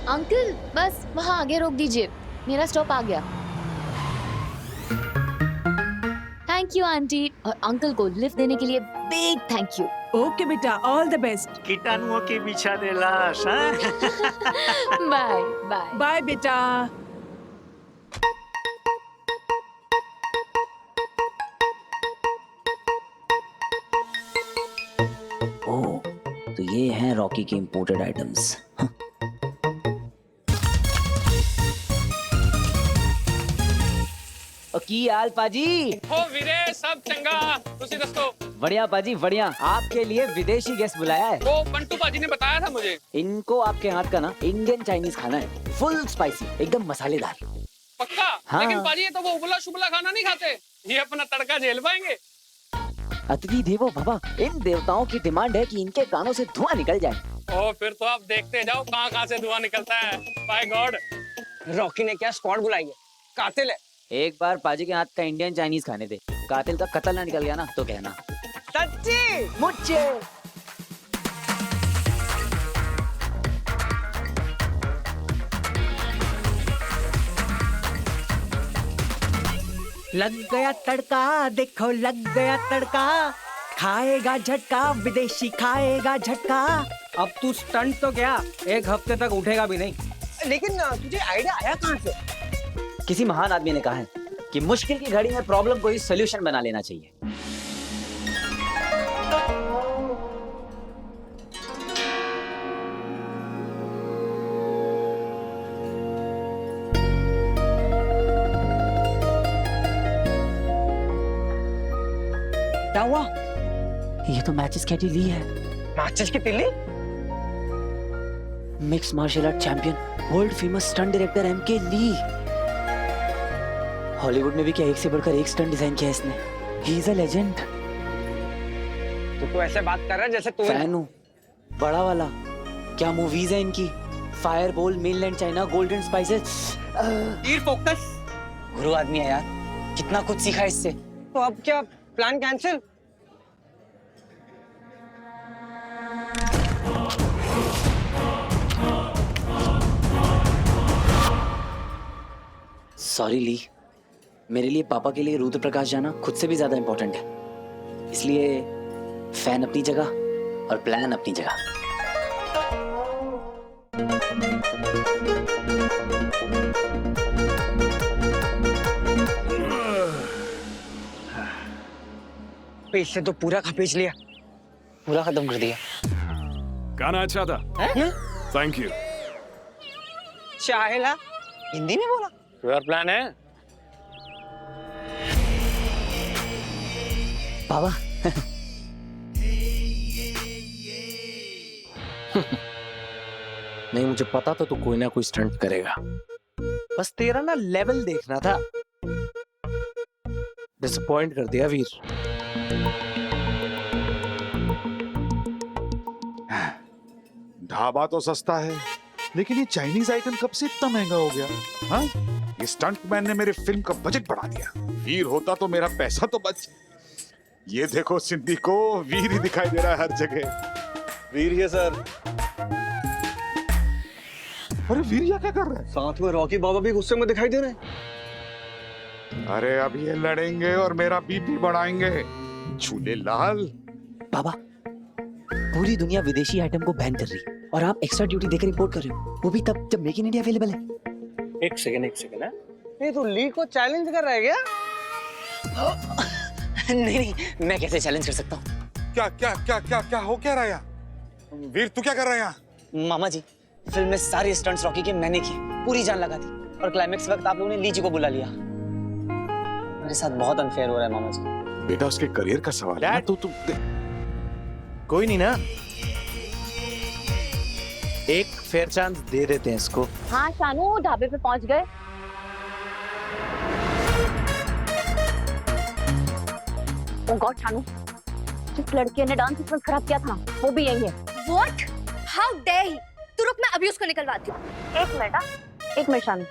Uncle, बस वहाँ आगे रोक दीजिए, मेरा स्टॉप आ गया। थैंक यू आंटी, और अंकल को लिफ्ट देने के लिए बिग थैंक यू। ओके बेटा, ऑल द बेस्ट। कीटाणुओं के पीछा दे लाश। बाय बाय बाय बेटा। ओह, तो ये हैं रॉकी की इंपोर्टेड आइटम्स। की हाल पाजी? ओ वीरे, सब चंगा, तुसी दस्तो? बढ़िया पाजी बढ़िया। आपके लिए विदेशी गेस्ट बुलाया है। वो बंटू पाजी ने बताया था मुझे। इनको आपके हाथ का ना इंडियन चाइनीज खाना है, फुल स्पाइसी, एकदम मसालेदार। पक्का? हाँ। लेकिन पाजी ये तो वो उबला शुबला खाना नहीं खाते, ये अपना तड़का झेल पाएंगे? अतिथि देवो भव, इन देवताओं की डिमांड है कि इनके कानों से धुआं निकल जाए। ओ फिर तो आप देखते जाओ कहाँ से धुआं निकलता है। Bye God. रॉकी ने क्या स्क्वाड बुलाई है? कातिल है। एक बार पाजी के हाथ का इंडियन चाइनीज खाने दे, कातिल का कत्ल ना निकल गया ना तो कहना। सच्ची? मुझे लग गया तड़का, देखो लग गया तड़का, खाएगा झटका, विदेशी खाएगा झटका। अब तू स्टंट तो क्या, एक हफ्ते तक उठेगा भी नहीं। लेकिन तुझे आइडिया आया कहाँ से? किसी महान आदमी ने कहा है कि मुश्किल की घड़ी में प्रॉब्लम को ही सॉल्यूशन बना लेना चाहिए। क्या हुआ? ये तो मैचेस की ली है। मैचेस की तिल्ली? Mix martial art champion, world famous stunt director M K Lee. Hollywood में भी क्या एक से बढ़कर एक स्टंट डिजाइन किया इसने। ही इज अ लेजेंड। तो ऐसे बात कर रहा है जैसे तू फैन हूँ, बड़ा वाला। क्या मूवीज है इनकी, fire ball, mainland China, golden spices. तीर फोकस। गुरु आदमी है यार, कितना कुछ सीखा इससे। तो अब क्या प्लान कैंसिल? सॉरी ली, मेरे लिए पापा के लिए रुद्र प्रकाश जाना खुद से भी ज्यादा इंपॉर्टेंट है। इसलिए फैन अपनी जगह और प्लान अपनी जगह। इससे तो पूरा खपीच लिया, पूरा खत्म कर दिया। गाना अच्छा था। Thank you. चाहेला हिंदी में बोला। योर प्लान है बाबा। नहीं, मुझे पता था तू कोई ना कोई स्टंट करेगा, बस तेरा ना लेवल देखना था। डिसअपॉइंट कर दिया वीर। ढाबा तो सस्ता है, लेकिन ये चाइनीज आइटम कब से इतना महंगा हो गया? हाँ, ये स्टंटमैन ने मेरे फिल्म का बजट बढ़ा दिया। वीर होता तो मेरा पैसा तो बच। ये देखो सिंधी को वीर ही दिखाई दे रहा है हर जगह। वीर ये सर। अरे वीर ये क्या कर रहा है? साथ में रॉकी बाबा भी गुस्से में दिखाई दे रहे हैं। अरे अब ये लड़ेंगे और मेरा बीपी बढ़ाएंगे। झूले लाल। बाबा, पूरी दुनिया विदेशी आइटम को बैन कर रही और आप एक्स्ट्रा ड्यूटी देकर इंपोर्ट कर रहे हो, वो भी तब जब मेक इन इंडिया अवेलेबल है। एक सेकंड है। ये तो ली को चैलेंज कर रहा है क्या? नहीं, मैं कैसे चैलेंज कर सकता हूँ? क्या क्या क्या क्या क्या हो क्या रहा है यहाँ? वीर तू क्या कर रहा है यहाँ? मामा जी, फिल्म में सारे स्टंट्स रॉकी के मैंने किए, पूरी जान लगा दी, और क्लाइमेक्स वक्त आप लोगों ने ली जी को बुला लिया। मेरे साथ बहुत अनफेयर हो रहा है मामा जी। बेटा उसके करियर का सवाल है। तो कोई नहीं ना, एक फेयर चांस दे देते हैं इसको। हाँ शानू, ढाबे पे पहुंच गए। ओह गॉड शानू, जिस लड़के ने डांस सीक्वेंस खराब किया था ना, वो भी यही है। What? How dare he? तू रुक, मैं अभी उसको निकलवाती हूँ। एक मिनट शानू।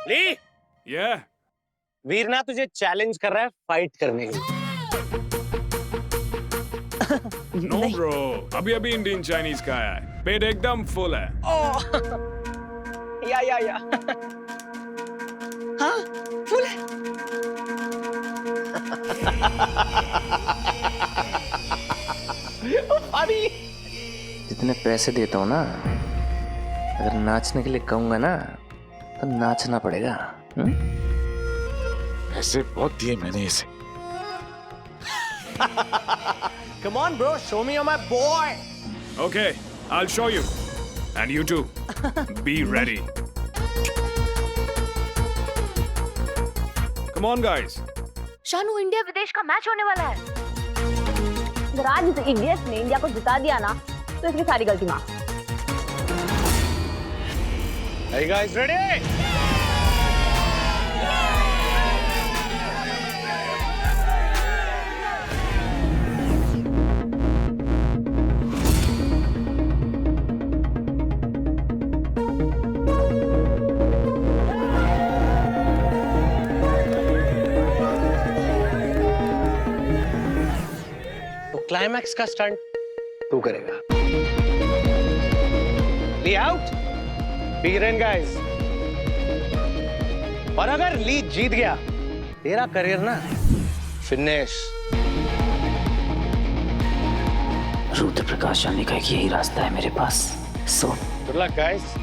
ली, Yeah. वीर ना तुझे चैलेंज कर रहा है फाइट करने के लिए। No bro, अभी इंडियन चाइनीज का है, पेट एकदम फुल है। या हाँ, फुल है। अभी जितने पैसे देता हूँ ना, अगर नाचने के लिए कहूंगा ना तो नाचना पड़ेगा। पैसे बहुत दिए मैंने इसे। Come on bro, show me you're my boy. Okay, I'll show you. And you too. Be ready. Come on guys. Shanu, India विदेश का मैच होने वाला है। अगर आज इस इडियट ने इंडिया को जिता दिया ना, तो इसकी सारी गलती माफ। Hey guys, ready? क्लाइमैक्स का स्टंट तू करेगा। ली आउट, बिग रन गाइस। और अगर ली जीत गया तेरा करियर ना फिनिश। रुद्र प्रकाश जाने का यही रास्ता है मेरे पास। So good luck guys.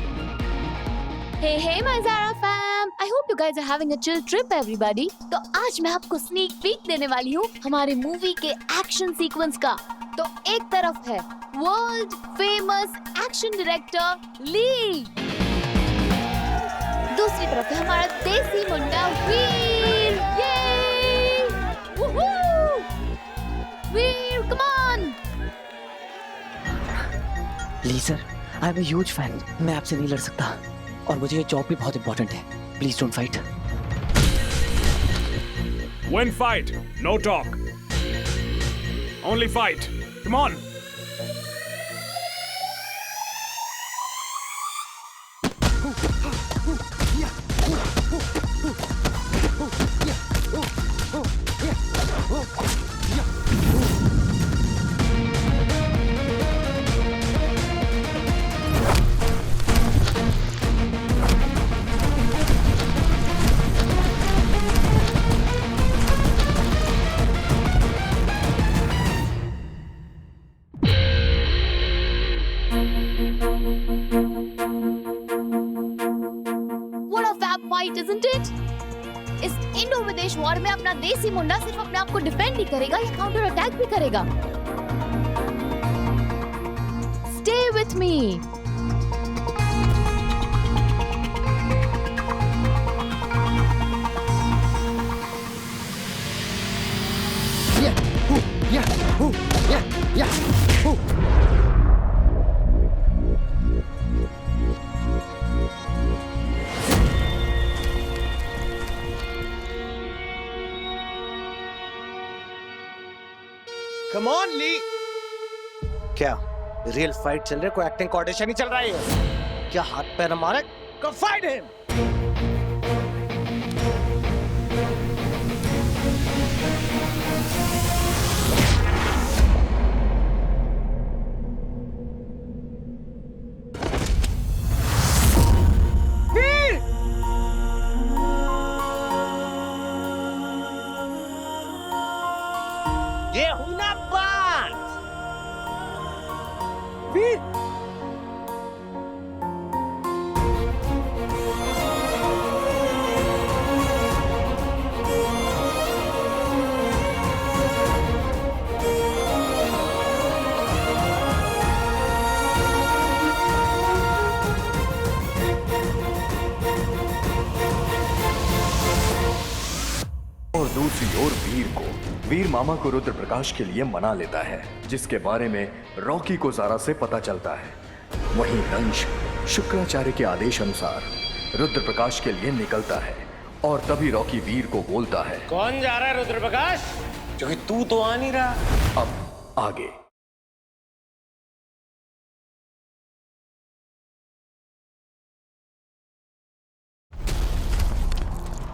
Hey my Zara fam, I hope you guys are having a chill trip everybody। तो आज मैं आपको स्नीक पीक देने वाली हूँ हमारे मूवी के एक्शन सीक्वेंस का। तो एक तरफ है world famous action director Lee, दूसरी तरफ है हमारा देसी मुंडा वीर। ये Veer, come on. Lee sir, I am a huge fan. मैं आपसे नहीं लड़ सकता और मुझे ये जॉब भी बहुत इंपॉर्टेंट है। Please don't fight. Win fight, no talk. Only fight. Come on. What a fab fight, isn't it? इस इंडो विदेश वॉर में अपना देसी मुंडा सिर्फ अपने आप को डिफेंड ही करेगा या काउंटर अटैक भी करेगा। Stay with me। Come on Lee. क्या रियल फाइट चल रही है? कोई एक्टिंग ऑडिशन नहीं चल रहा है? क्या हाथ पैर हमारे? Go fight him! ये हूं ना बात। वीर, और दूसरी ओर वीर मामा को रुद्र प्रकाश के लिए मना लेता है, जिसके बारे में रॉकी को ज़ारा से पता चलता है। वहीं दंश शुक्राचार्य के आदेश अनुसार रुद्र प्रकाश के लिए निकलता है और तभी रॉकी वीर को बोलता है, कौन जा रहा है रुद्र प्रकाश? क्योंकि तू तो आ नहीं रहा। अब आगे।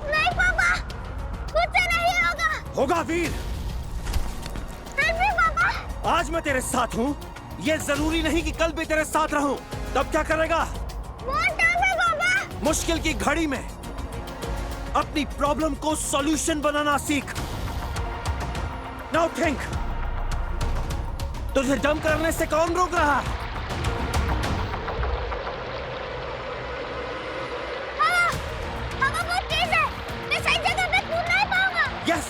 नहीं पापा, मुझसे नहीं होगा। होगा वीर। नहीं पापा। आज मैं तेरे साथ हूँ, ये जरूरी नहीं कि कल भी तेरे साथ रहूं। तब क्या करेगा? पापा। मुश्किल की घड़ी में अपनी प्रॉब्लम को सॉल्यूशन बनाना सीख। नाउ थिंक, तुझे जंप करने से कौन रोक रहा? हवा बहुत तेज है, मैं सही जगह पे कूद नहीं पाऊंगा। यस।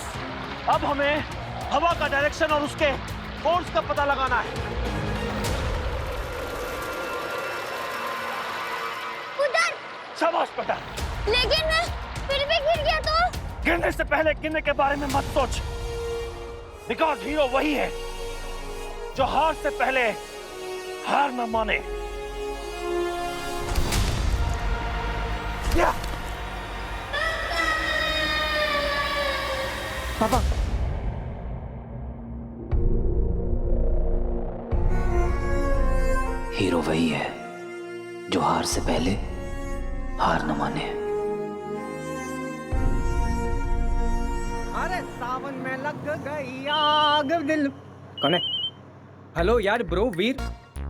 अब हमें हवा का डायरेक्शन और उसके फोर्स का पता लगाना है। उधर। शाबाश बेटा। लेकिन मैं फिर भी गिर गया तो? गिरने से पहले गिरने के बारे में मत सोच, बिकॉज हीरो वही है जो हार से पहले हार न माने। पापा, हीरो वही है जो हार से पहले हार न माने। अरे सावन में लग गई आग दिल। कौन है? हेलो यार ब्रो वीर,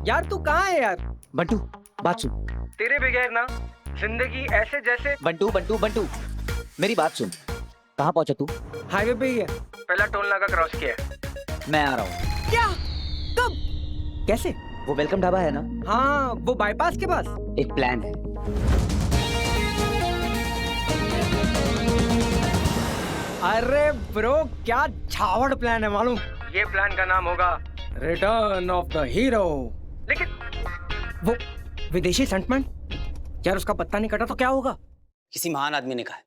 यार तू कहाँ है यार? बंटू, बात सुन। तेरे बगैर ना जिंदगी ऐसे जैसे। बंटू बंटू बंटू, मेरी बात सुन। कहाँ पहुंचा तू? हाईवे पे ही है, पहला टोल नाका क्रॉस किया है। मैं आ रहा हूँ। क्या? कब? कैसे? वो वेलकम ढाबा है ना? हाँ, वो बाईपास के पास। एक प्लान है। अरे ब्रो, क्या छावड़ प्लान है मालूम? ये प्लान का नाम होगा रिटर्न ऑफ द हीरो। लेकिन वो विदेशी स्टंटमैन, यार उसका पत्ता नहीं कटा तो क्या होगा? किसी महान आदमी ने कहा है,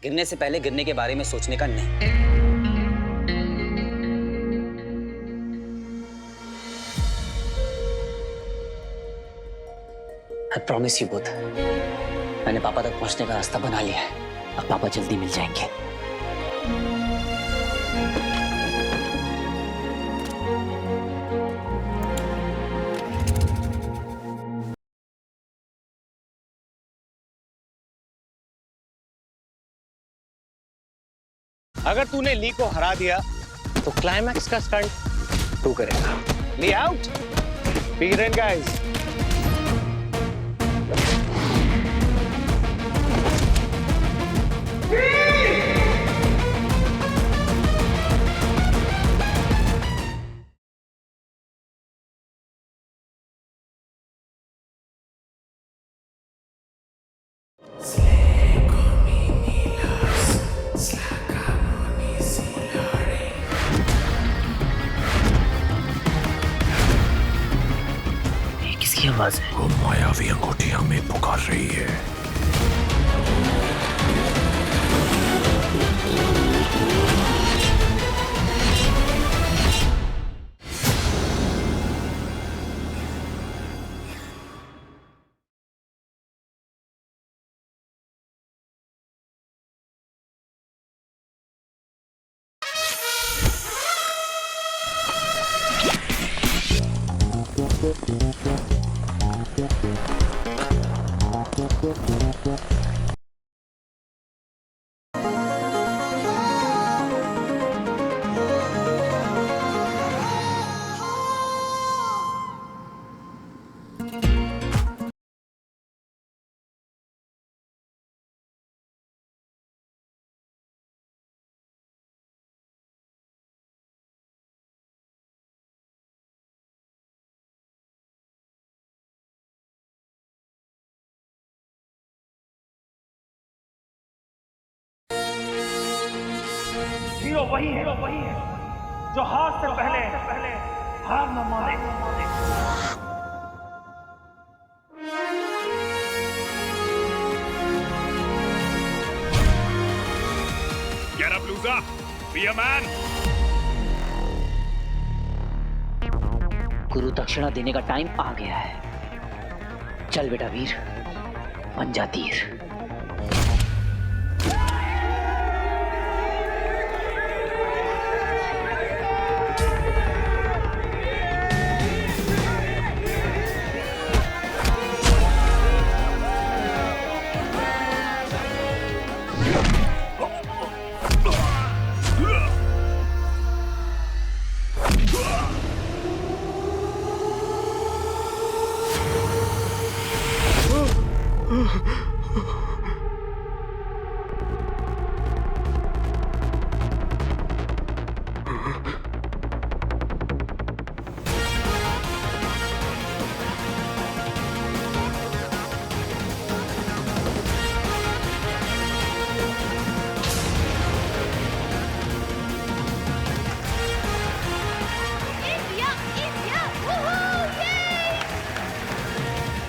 गिरने से पहले गिरने के बारे में सोचने का नहीं। I promise you both, मैंने पापा तक पहुंचने का रास्ता बना लिया है। अब पापा जल्दी मिल जाएंगे। अगर तूने ली को हरा दिया तो क्लाइमैक्स का स्टंट तू करेगा। ली आउट, बिगिन गाइस। किसकी आवाज है? वो मायावी अंगूठी हमें पुकार रही है। हीरो वही है जो हार से पहले हार न माने। Get up, loser! Be a man! गुरु दक्षिणा देने का टाइम आ गया है। चल बेटा वीर, बन जा तीर।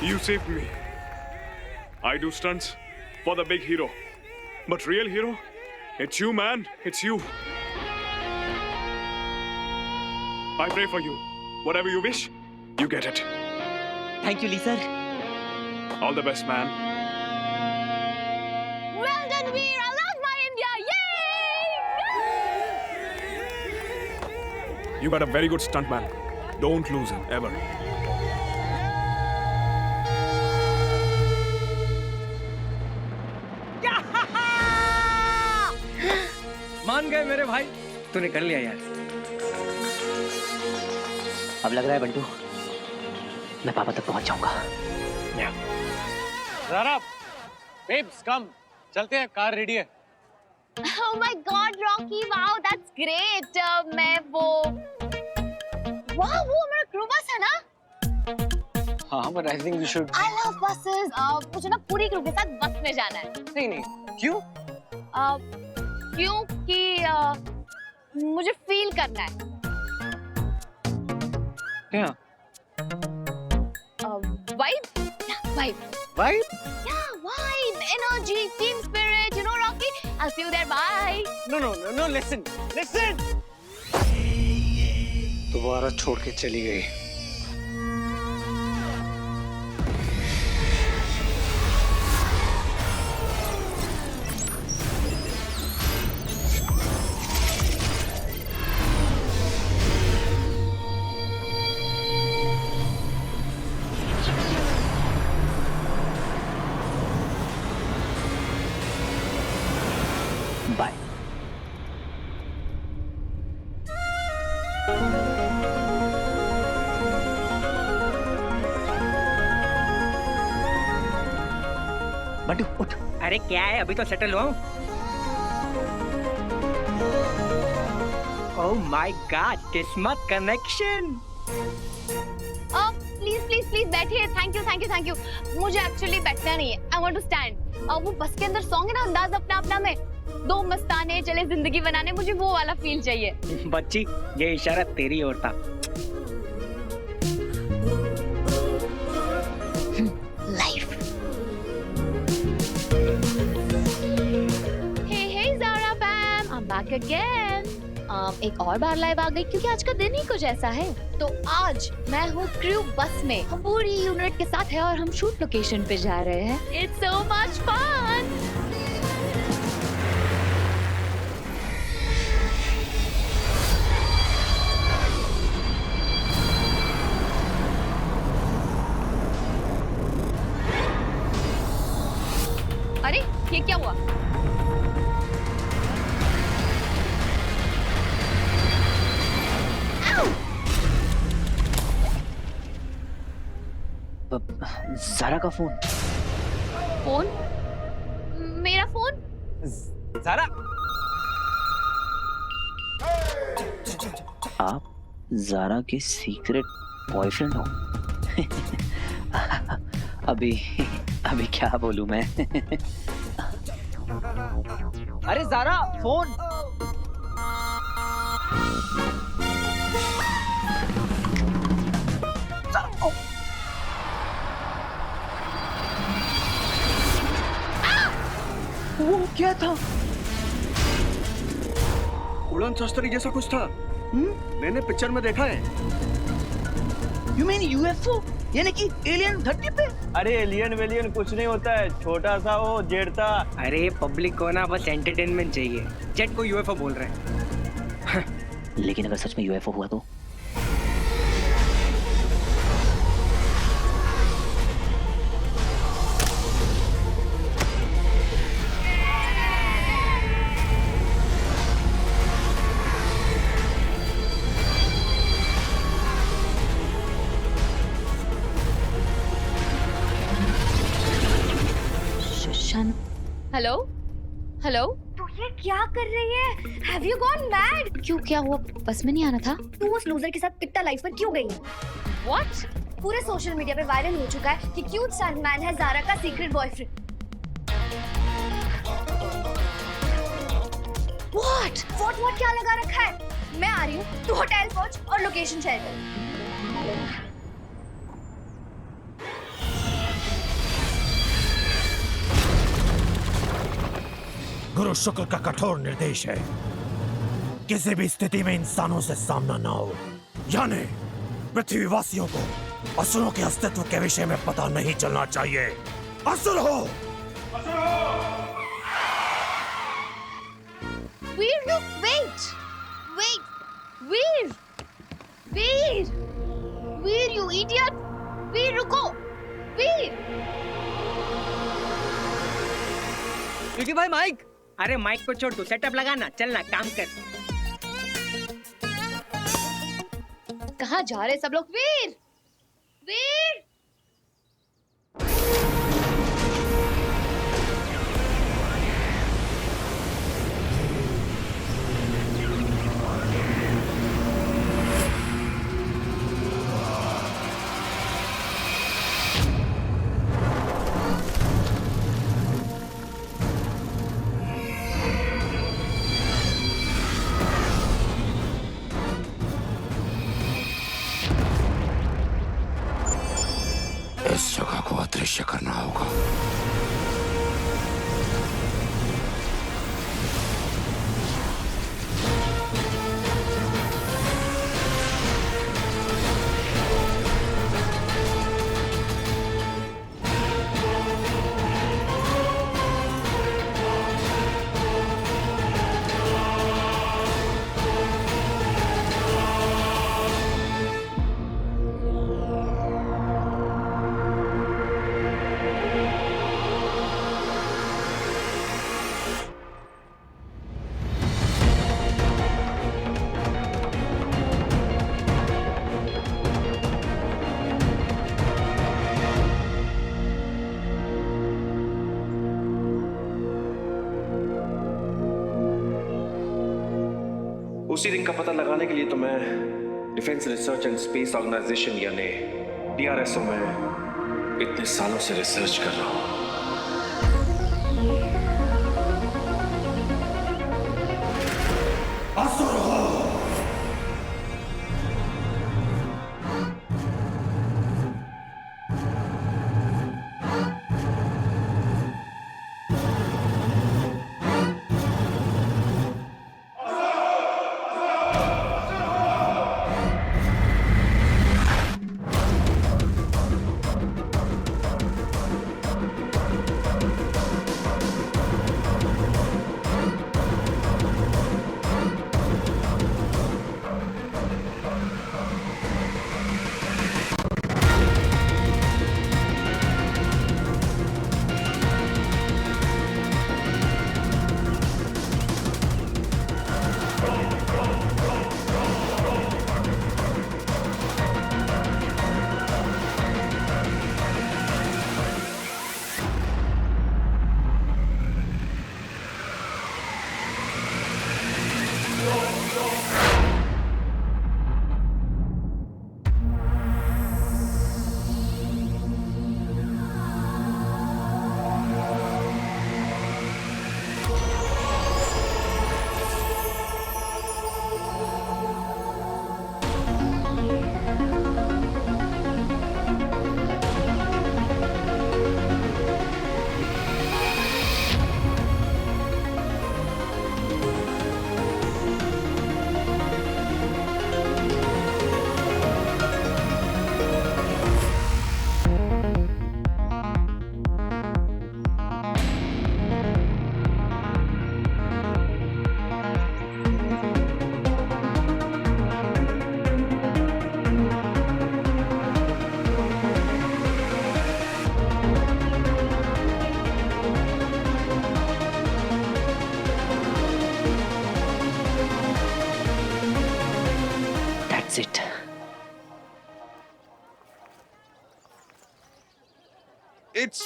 You saved me. I do stunts for the big hero. But real hero, it's you, man. It's you. I pray for you. Whatever you wish, you get it. Thank you, Lee sir. All the best, man. Well done, Veer. I love my India. Yay! You got a very good stuntman. Don't lose him, ever. मान गए मेरे भाई, तूने कर लिया यार। अब लग रहा है बंटू, मैं पापा तक पहुंच जाऊंगा। ज़रा, बेब्स कम, चलते हैं, कार रेडी है। Oh my God, Rocky! Wow, that's great. मैं वो मेरा क्रू बस है ना? हाँ, but I think we should. I love buses. मुझे ना पूरी क्रू के साथ बस में जाना है। नहीं, क्यों? क्योंकि मुझे फील करना है। क्या? Vibe? Yeah, vibe. Vibe? Yeah, vibe, energy, team spirit. You know, Rocky. I'll see you there. Bye. No. Listen. दोबारा छोड़ के चली गई। बाय। बंटू उठ। अरे क्या है, अभी तो सेटल हुआ हूँ। Oh my God, किस्मत कनेक्शन। प्लीज बैठिए। Thank you. मुझे एक्चुअली बैठना नहीं है। I want to stand. वो बस के अंदर सॉन्ग है ना, अंदाज अपना में, दो मस्ताने चले जिंदगी बनाने, मुझे वो वाला फील चाहिए। बच्ची, ये इशारा तेरी ओर था। Life. Hey Zara fam, I am back again. एक और बार लाइव आ गई क्योंकि आज का दिन ही कुछ ऐसा है। तो आज मैं हूँ क्रू बस में, हम पूरी यूनिट के साथ है और हम शूट लोकेशन पे जा रहे हैं। It's so much fun. अरे ये क्या हुआ? ज़ारा का फोन। मेरा फोन? ज़ारा, आप ज़ारा के सीक्रेट बॉयफ्रेंड हो? अभी क्या बोलूं मैं? अरे ज़ारा, फोन। वो क्या था? उड़न शस्त्री जैसा कुछ था। मैंने पिक्चर में देखा है। You mean UFO? यानी कि एलियन धरती पे? अरे एलियन वेलियन कुछ नहीं होता है, छोटा सा वो जेट था। अरे पब्लिक को ना बस एंटरटेनमेंट चाहिए। जेट को यूएफओ बोल रहे हैं। लेकिन अगर सच में यूएफओ हुआ तो? हेलो, तू ये क्या कर रही है? Have you gone mad? क्यों, क्या हुआ? बस में नहीं आना था? तू उस लूजर के साथ कितना लाइफ पर क्यों गई? What? पूरे सोशल मीडिया पे वायरल हो चुका है कि क्यूट स्टंटमैन है ज़ारा का सीक्रेट बॉयफ्रेंड। What क्या लगा रखा है? मैं आ रही हूँ, तू होटल पहुँच और लोकेशन शेयर कर। गुरु शुक्र का कठोर निर्देश है, किसी भी स्थिति में इंसानों से सामना ना हो, यानी पृथ्वीवासियों को असुरों के अस्तित्व के विषय में पता नहीं चलना चाहिए। असुर हो! वीर, look, wait, Veer, you idiot, वीर रुको, वीर। क्योंकि भाई माइक, अरे माइक को छोड़, तू सेटअप लगाना, चलना काम कर। कहाँ जा रहे सब लोग? वीर, प्रायश्चित करना होगा। उसी रिंग का पता लगाने के लिए तो मैं defence research and space organisation यानी DRSO में इतने सालों से रिसर्च कर रहा हूं। It. It's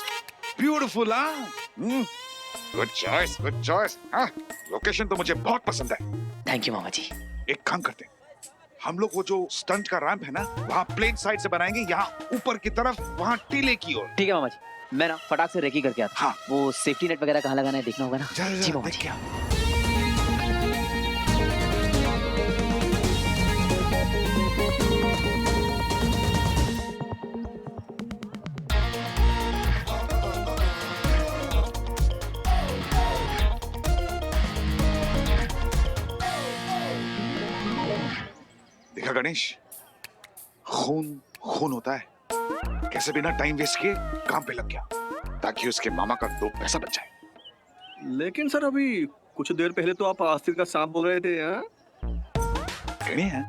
beautiful, huh? Good choice, good choice. हाँ, लोकेशन तो मुझे बहुत पसंद है। थैंक यू मामा जी। एक काम करते हैं, हम लोग वो जो स्टंट का रैंप है ना, वहाँ प्लेन साइड से बनाएंगे, यहाँ ऊपर की तरफ, वहाँ टीले की ओर। ठीक है मामा जी, मैं ना फटाक से रेकी करके आता। हाँ। वो सेफ्टी नेट वगैरह कहाँ लगाना है देखना होगा ना। जी मामा जी। देखा गणेश, खून खून होता है। कैसे बिना टाइम वेस्ट किए काम पे लग गया ताकि उसके मामा का 2 पैसा बच जाए। लेकिन सर अभी कुछ देर पहले तो आप आस्तीर का सांप बोल रहे थे। गणे है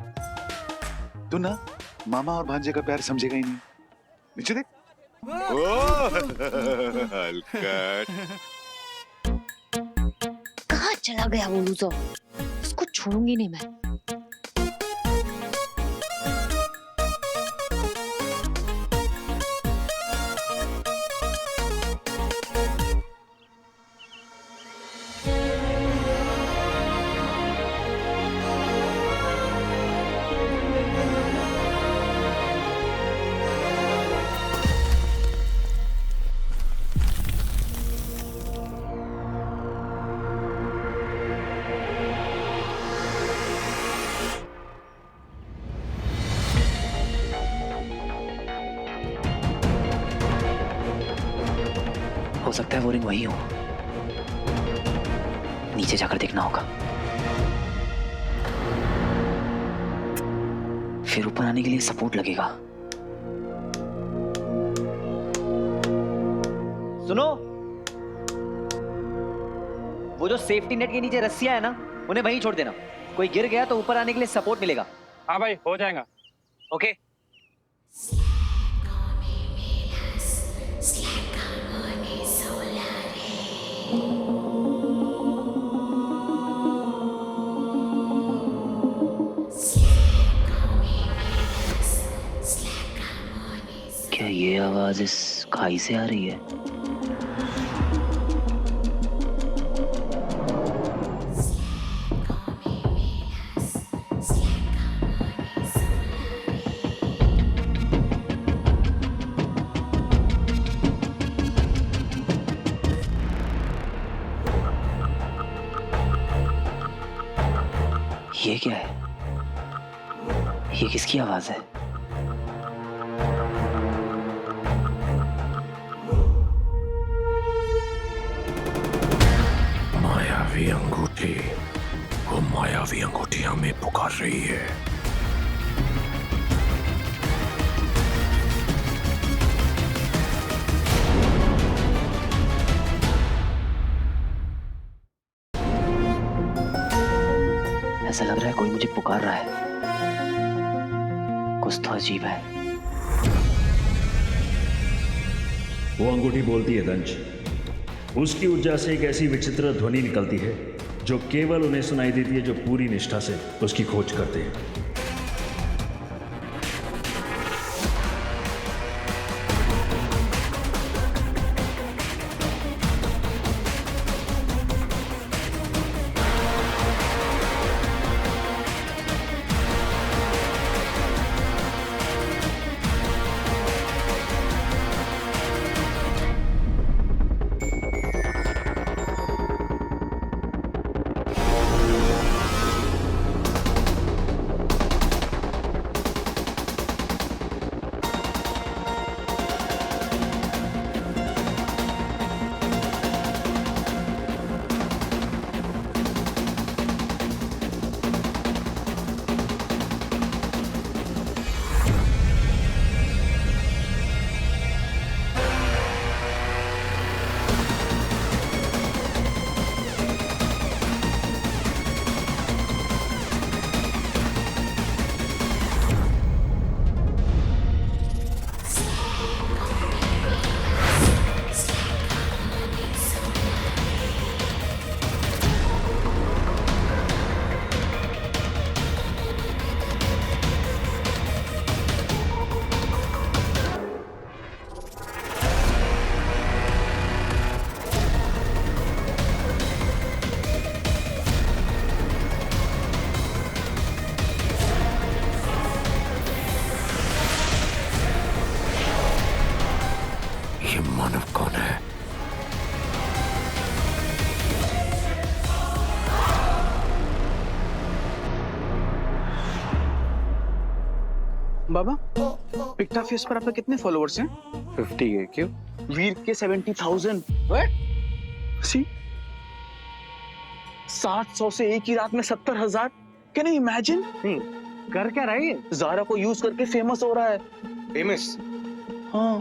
तू ना मामा और भांजे का प्यार समझेगा ही नहीं। नीचे देख। कहाँ चला गया वो लूजर? उसको छोड़ूंगी नहीं मैं। सकता है वो रिंग वही हो। नीचे जाकर देखना होगा, फिर ऊपर आने के लिए सपोर्ट लगेगा। सुनो, वो जो सेफ्टी नेट के नीचे रस्सियां है ना, उन्हें वहीं छोड़ देना। कोई गिर गया तो ऊपर आने के लिए सपोर्ट मिलेगा। हाँ भाई, हो जाएगा। ओके। क्या ये आवाज इस खाई से आ रही है? ये क्या है? ये किसकी आवाज है? मायावी अंगूठी, वो मायावी अंगूठी हमें पुकार रही है। ऐसा लग रहा है कोई मुझे पुकार रहा है। कुछ तो अजीब है। वो अंगूठी बोलती है दंश। उसकी ऊर्जा से एक ऐसी विचित्र ध्वनि निकलती है जो केवल उन्हें सुनाई देती है जो पूरी निष्ठा से उसकी खोज करते हैं। ये मानव कौन है? बाबा, पिक्टा फेस पर आपके कितने फॉलोअर्स हैं? 50 है। क्यों? वीर के 70,000। सी 700 से एक ही रात में 70,000। Can you imagine? कर क्या रहा है? ज़ारा को यूज करके फेमस हो रहा है। फेमस? हाँ।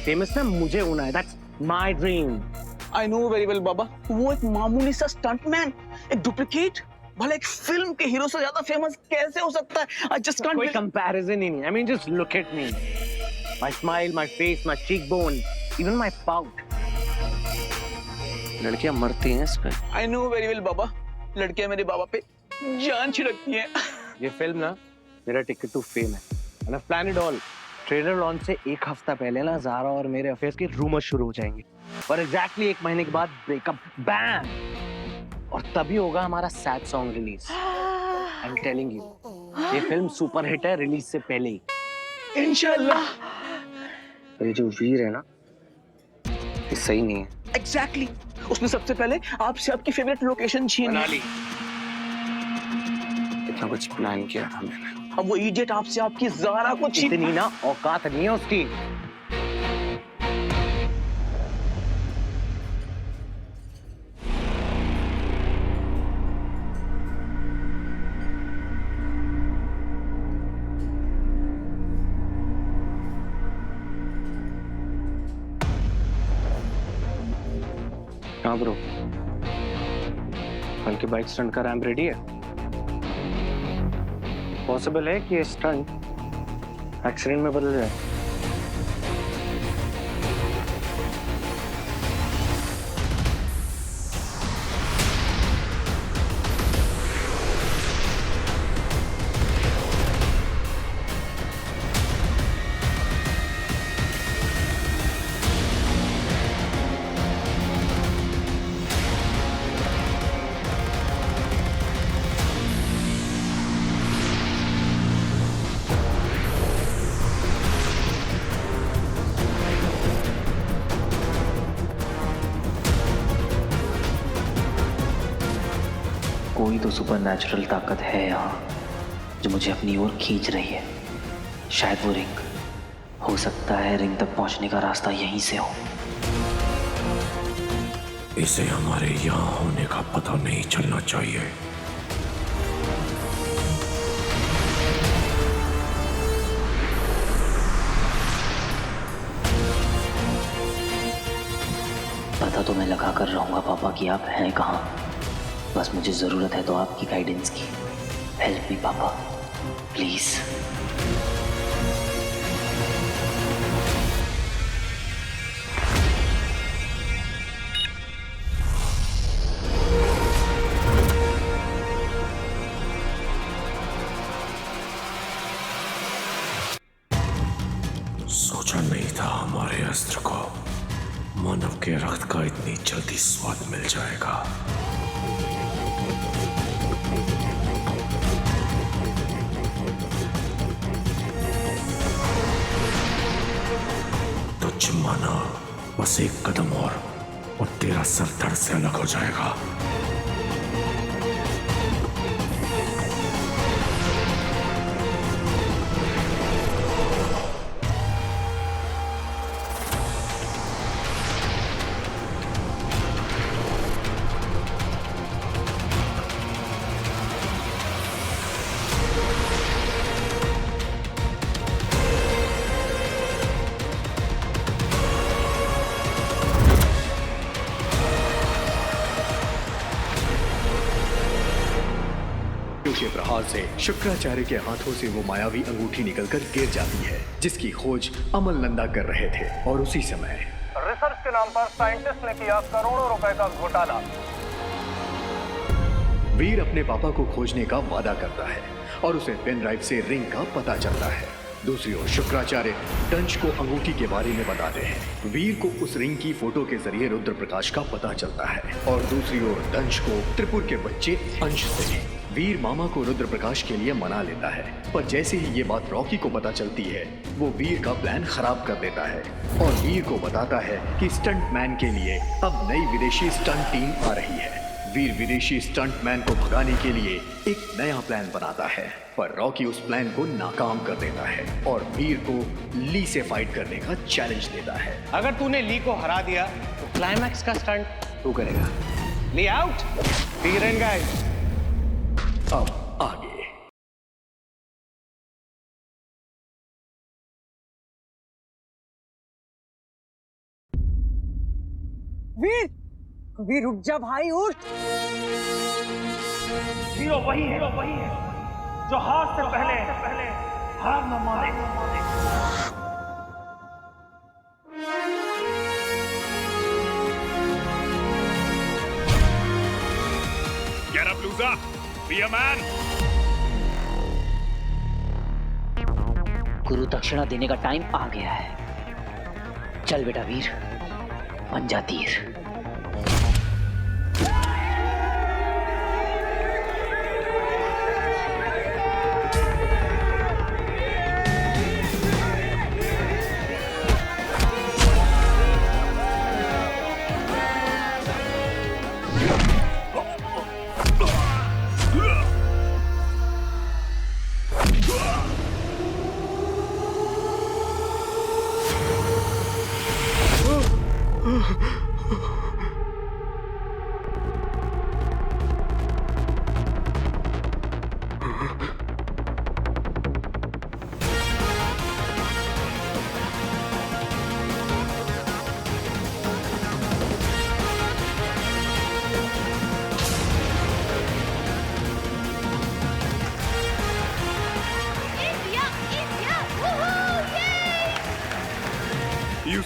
फेमस ना मुझे होना है। That's my dream. I know very well बाबा। वो एक मामूली सा स्टंटमैन, एक डुप्लीकेट, भला एक फिल्म के हीरो से ज्यादा फेमस कैसे हो सकता है? I just can't कोई believe- कंपैरिजन ही नहीं। I mean just look at me. My smile, my face, my cheekbone, even my pout. लड़कियां मरती हैं इस पे। I know very well बाबा। लड़कियां मेरे बाबा पे जान छिड़कती हैं। ये फिल्म ना मेरा टिकट टू फेम है। And I've planned it all. Trailer launch से एक हफ्ता पहले ना ज़ारा और मेरे अफेयर्स के रूमर शुरू हो जाएंगे और एग्जैक्टली 1 महीने के बाद ब्रेकअप, बैम, और तभी होगा हमारा sad song release. I am telling you, ये फिल्म सुपर हिट है रिलीज से पहले ही। इंशाल्लाह। ये जो वीर है ना, ये सही नहीं है। Exactly. उसने सबसे पहले आपसे आपकी फेवरेट लोकेशन छीनी। मनाली। इतना कुछ प्लान किया था मैंने। अब वो इडियट आपसे आपकी ज़ारा को छीन। इतनी ना औकात नहीं है उसकी। हाँ ब्रो, कल के बाइक स्टंट का रैंप रेडी है। पॉसिबल है कि ये स्टंट एक्सीडेंट में बदल जाए। कोई तो सुपरनैचुरल ताकत है यहाँ जो मुझे अपनी ओर खींच रही है। शायद वो रिंग, हो सकता है रिंग तक पहुंचने का रास्ता यहीं से हो। इसे हमारे यहाँ होने का पता नहीं चलना चाहिए। पता तो मैं लगा कर रहूंगा पापा कि आप हैं कहाँ। बस मुझे जरूरत है तो आपकी गाइडेंस की। हेल्प मी पापा, प्लीज। सोचा नहीं था हमारे अस्त्र को मानव के रक्त का इतनी जल्दी स्वाद मिल जाएगा। तो माना बस एक कदम और तेरा सर धड़ से अलग हो जाएगा। के प्रहार से शुक्राचार्य के हाथों से वो मायावी अंगूठी निकलकर गिर जाती है, जिसकी खोज अमल नंदा कर रहे थे। और उसी समय रिसर्च के नाम पर साइंटिस्ट ने किया करोड़ों रुपए का घोटाला। वीर अपने पापा को खोजने का वादा करता है और उसे पेन ड्राइव से रिंग का पता चलता है। दूसरी ओर शुक्राचार्य डंश को अंगूठी के बारे में बताते हैं। वीर को उस रिंग की फोटो के जरिए रुद्र प्रकाश का पता चलता है और दूसरी ओर डंश को त्रिपुर के बच्चे अंश से। वीर मामा को रुद्र प्रकाश के लिए मना लेता है, पर जैसे ही ये बात रॉकी को पता चलती है वो वीर का प्लान खराब कर देता है और वीर को बताता है कि स्टंट मैन के लिए अब नई विदेशी स्टंट टीम आ रही है। वीर विदेशी स्टंट मैन को भगाने के लिए एक नया प्लान बनाता है, पर रॉकी उस प्लान को नाकाम कर देता है और वीर को ली से फाइट करने का चैलेंज देता है। अगर तूने ली को हरा दिया तो क्लाइमैक्स का स्टंट तू करेगा। ली आउट, वीर एंड गाइस। अब आगे वीर, वीर रुक जा भाई, उठ। हीरो वही है जो हार से पहले हार न माने। Get up, loser! Be a man! गुरु दक्षिणा देने का टाइम आ गया है। चल बेटा वीर, बन जा तीर।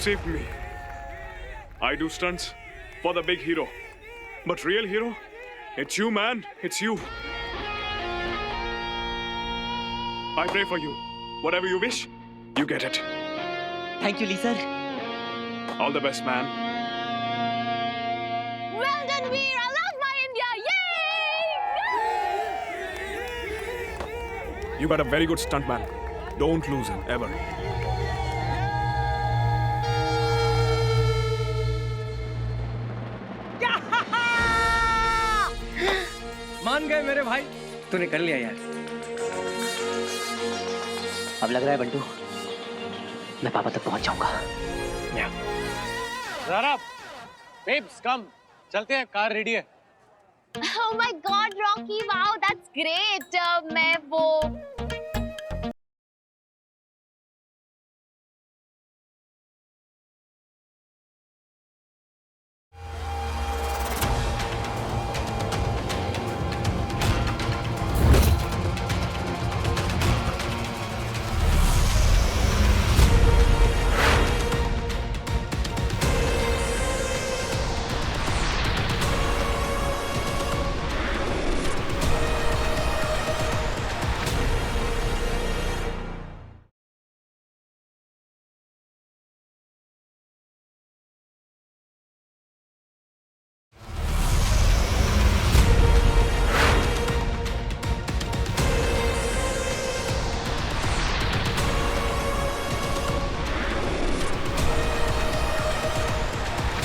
saved me. I do stunts for the big hero. But real hero, it's you, man. It's you. I pray for you. Whatever you wish, you get it. Thank you Lee sir. All the best, man. Well done, Veer. I love my India. Yay! You got a very good stuntman. Don't lose him, ever. मान गए मेरे भाई. तूने कर लिया यार. अब लग रहा है बंटू मैं पापा तक पहुंच जाऊंगा. Run babes, come. चलते हैं, कार रेडी है. Oh my God, Rocky! Wow, that's great. मैं वो